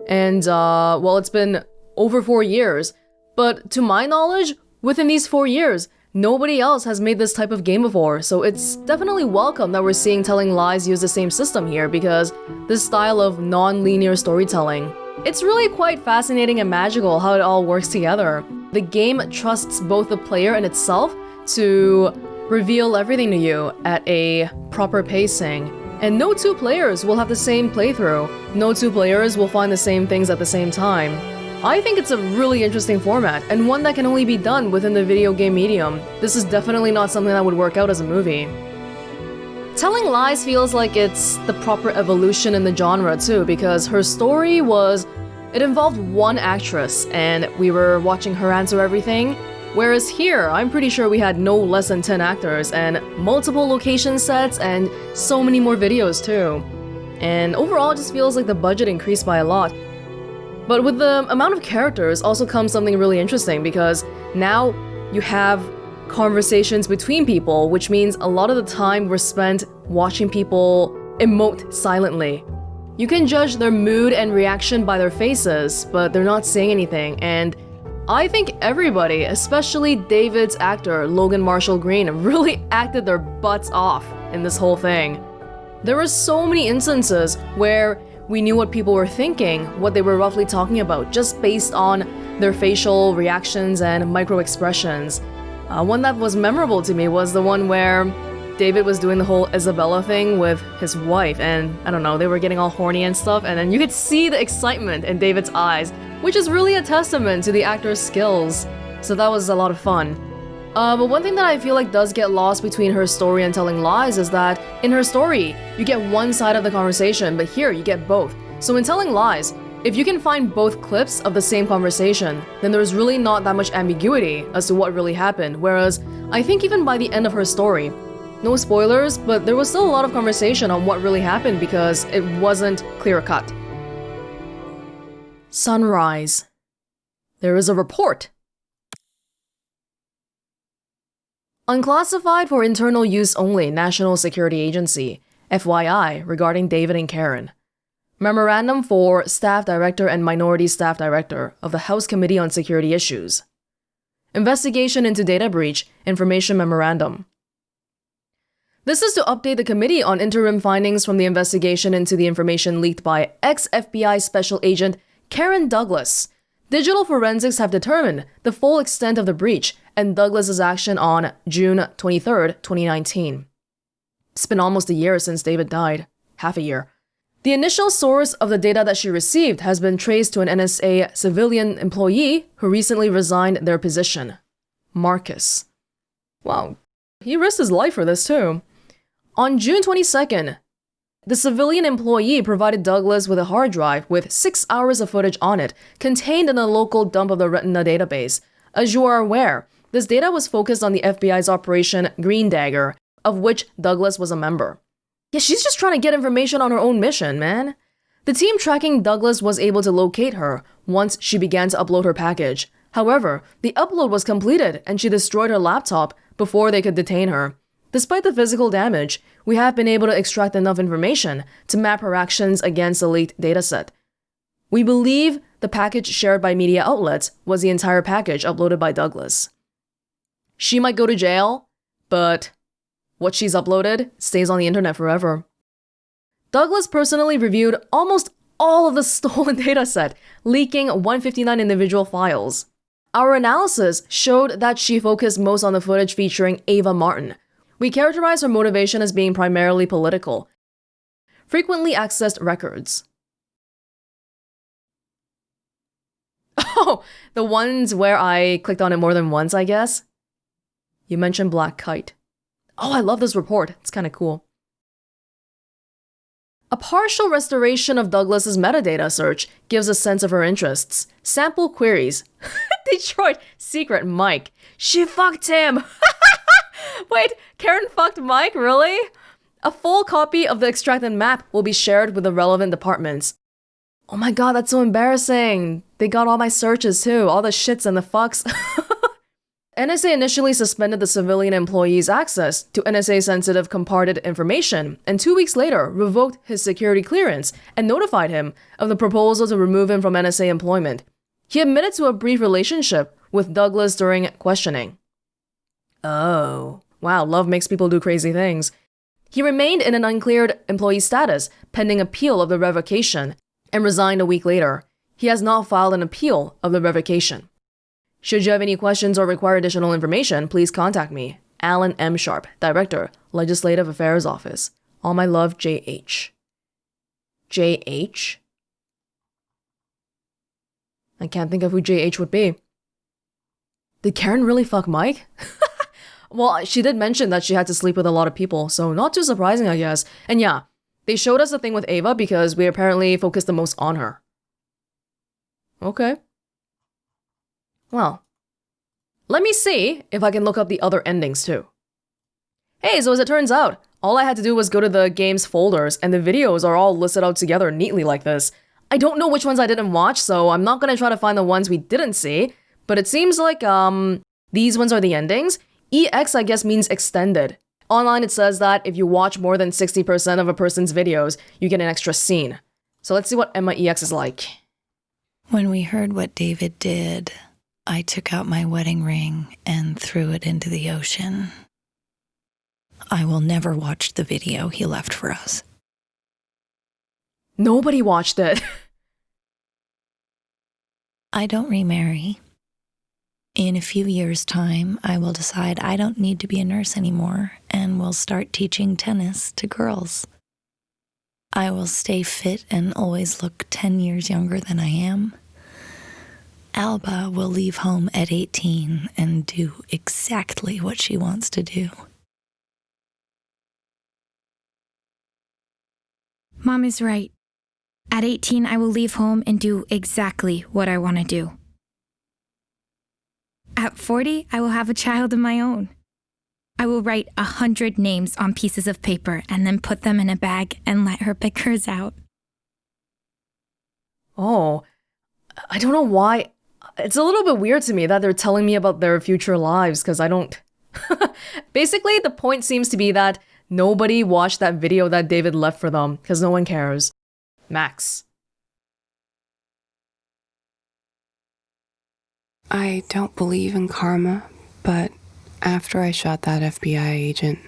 And, well, it's been over 4 years. But to my knowledge, within these 4 years, nobody else has made this type of game before, so it's definitely welcome that we're seeing Telling Lies use the same system here because this style of non-linear storytelling. It's really quite fascinating and magical how it all works together. The game trusts both the player and itself to reveal everything to you at a proper pacing. And no two players will have the same playthrough. No two players will find the same things at the same time. I think it's a really interesting format, and one that can only be done within the video game medium. This is definitely not something that would work out as a movie. Telling Lies feels like it's the proper evolution in the genre too, because her story it involved one actress, and we were watching her answer everything. Whereas here, I'm pretty sure we had no less than 10 actors, and multiple location sets, and so many more videos too. And overall, it just feels like the budget increased by a lot. But with the amount of characters also comes something really interesting, because now you have conversations between people, which means a lot of the time we're spent watching people emote silently. You can judge their mood and reaction by their faces, but they're not saying anything, and I think everybody, especially David's actor, Logan Marshall-Green, really acted their butts off in this whole thing. There were so many instances where we knew what people were thinking, what they were roughly talking about, just based on their facial reactions and micro expressions. One that was memorable to me was the one where David was doing the whole Isabella thing with his wife, and I don't know, they were getting all horny and stuff, and then you could see the excitement in David's eyes, which is really a testament to the actor's skills. So that was a lot of fun. But one thing that I feel like does get lost between her story and telling lies is that in her story, you get one side of the conversation, but here you get both. So in telling lies, if you can find both clips of the same conversation, then there's really not that much ambiguity as to what really happened, whereas I think even by the end of her story, no spoilers, but there was still a lot of conversation on what really happened because it wasn't clear-cut. Sunrise. There is a report. Unclassified for internal use only, National Security Agency, FYI, regarding David and Karen. Memorandum for Staff Director and Minority Staff Director of the House Committee on Security Issues. Investigation into data breach, information memorandum. This is to update the committee on interim findings from the investigation into the information leaked by ex-FBI Special Agent Karen Douglas. Digital forensics have determined the full extent of the breach and Douglas's action on June 23, 2019. It's been almost a year since David died. Half a year. The initial source of the data that she received has been traced to an NSA civilian employee who recently resigned their position. Marcus. Wow, he risked his life for this too. On June 22nd, the civilian employee provided Douglas with a hard drive with 6 hours of footage on it, contained in a local dump of the Retina database. As you are aware, this data was focused on the FBI's Operation Green Dagger, of which Douglas was a member. Yeah, she's just trying to get information on her own mission, man. The team tracking Douglas was able to locate her once she began to upload her package. However, the upload was completed and she destroyed her laptop before they could detain her. Despite the physical damage, we have been able to extract enough information to map her actions against the leaked dataset. We believe the package shared by media outlets was the entire package uploaded by Douglas. She might go to jail, but what she's uploaded stays on the internet forever. Douglas personally reviewed almost all of the stolen dataset, leaking 159 individual files. Our analysis showed that she focused most on the footage featuring Ava Martin. We characterize her motivation as being primarily political. Frequently accessed records. Oh, the ones where I clicked on it more than once, I guess. You mentioned Black Kite. Oh, I love this report. It's kind of cool. A partial restoration of Douglas's metadata search gives a sense of her interests. Sample queries. Detroit secret Mike. She fucked him. Wait, Karen fucked Mike, really? A full copy of the extracted map will be shared with the relevant departments. Oh my god, that's so embarrassing. They got all my searches too, all the shits and the fucks. NSA initially suspended the civilian employee's access to NSA-sensitive comparted information, and 2 weeks later revoked his security clearance and notified him of the proposal to remove him from NSA employment. He admitted to a brief relationship with Douglas during questioning. Oh, wow, love makes people do crazy things. He remained in an uncleared employee status pending appeal of the revocation and resigned a week later. He has not filed an appeal of the revocation. Should you have any questions or require additional information, please contact me, Alan M. Sharp, Director, Legislative Affairs Office. All my love, J.H. J.H.? I can't think of who J.H. would be. Did Karen really fuck Mike? Well, she did mention that she had to sleep with a lot of people, so not too surprising, I guess. And yeah, they showed us the thing with Ava because we apparently focused the most on her. Okay. Well, let me see if I can look up the other endings too. Hey, so as it turns out, all I had to do was go to the game's folders and the videos are all listed out together neatly like this. I don't know which ones I didn't watch, so I'm not gonna try to find the ones we didn't see, but it seems like, these ones are the endings. EX, I guess, means extended. Online, it says that if you watch more than 60% of a person's videos, you get an extra scene. So let's see what Emma EX is like. When we heard what David did, I took out my wedding ring and threw it into the ocean. I will never watch the video he left for us. Nobody watched it. I don't remarry. In a few years' time, I will decide I don't need to be a nurse anymore and will start teaching tennis to girls. I will stay fit and always look 10 years younger than I am. Alba will leave home at 18 and do exactly what she wants to do. Mom is right. At 18, I will leave home and do exactly what I want to do. At 40, I will have a child of my own. I will write 100 names on pieces of paper and then put them in a bag and let her pick hers out. Oh, I don't know why. It's a little bit weird to me that they're telling me about their future lives, because I don't... Basically, the point seems to be that nobody watched that video that David left for them, because no one cares. Max. I don't believe in karma, but after I shot that FBI agent,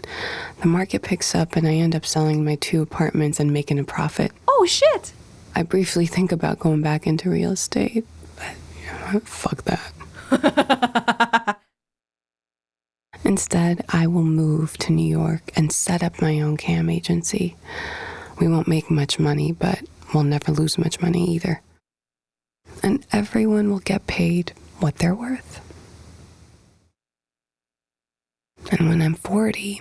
the market picks up and I end up selling my 2 apartments and making a profit. Oh, shit! I briefly think about going back into real estate, but fuck that. Instead, I will move to New York and set up my own cam agency. We won't make much money, but we'll never lose much money either. And everyone will get paid what they're worth. And when I'm 40,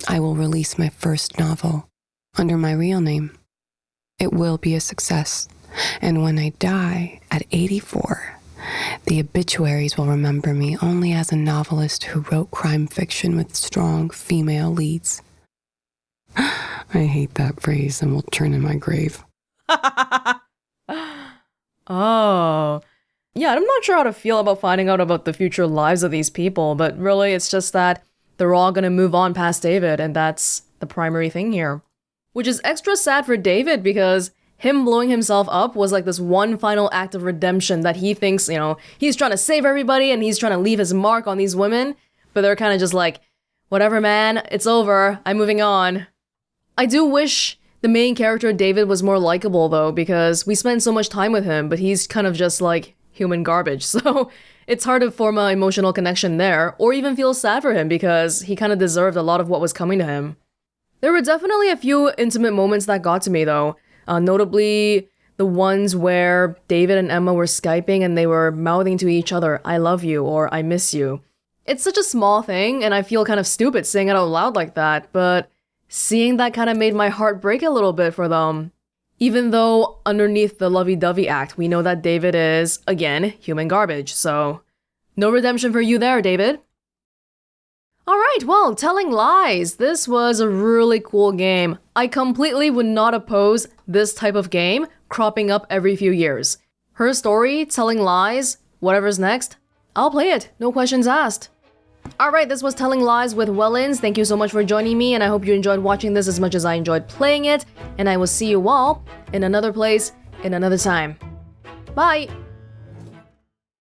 I will release my first novel under my real name. It will be a success. And when I die at 84, the obituaries will remember me only as a novelist who wrote crime fiction with strong female leads. I hate that phrase and will turn in my grave. Oh. Yeah, I'm not sure how to feel about finding out about the future lives of these people, but really it's just that they're all gonna move on past David, and that's the primary thing here. Which is extra sad for David, because him blowing himself up was like this one final act of redemption that he thinks, he's trying to save everybody and he's trying to leave his mark on these women, but they're kind of just like, whatever man, it's over, I'm moving on. I do wish the main character David was more likable though, because we spend so much time with him, but he's kind of just like human garbage, so it's hard to form an emotional connection there, or even feel sad for him because he kind of deserved a lot of what was coming to him. There were definitely a few intimate moments that got to me though, notably the ones where David and Emma were Skyping and they were mouthing to each other, I love you or I miss you. It's such a small thing and I feel kind of stupid saying it out loud like that, but seeing that kind of made my heart break a little bit for them. Even though underneath the lovey-dovey act, we know that David is, again, human garbage, so no redemption for you there, David. Alright, well, Telling Lies. This was a really cool game. I completely would not oppose this type of game cropping up every few years. Her story, Telling Lies, whatever's next, I'll play it, no questions asked. Alright, this was Telling Lies with Welonz. Thank you so much for joining me, and I hope you enjoyed watching this as much as I enjoyed playing it, and I will see you all in another place, in another time. Bye!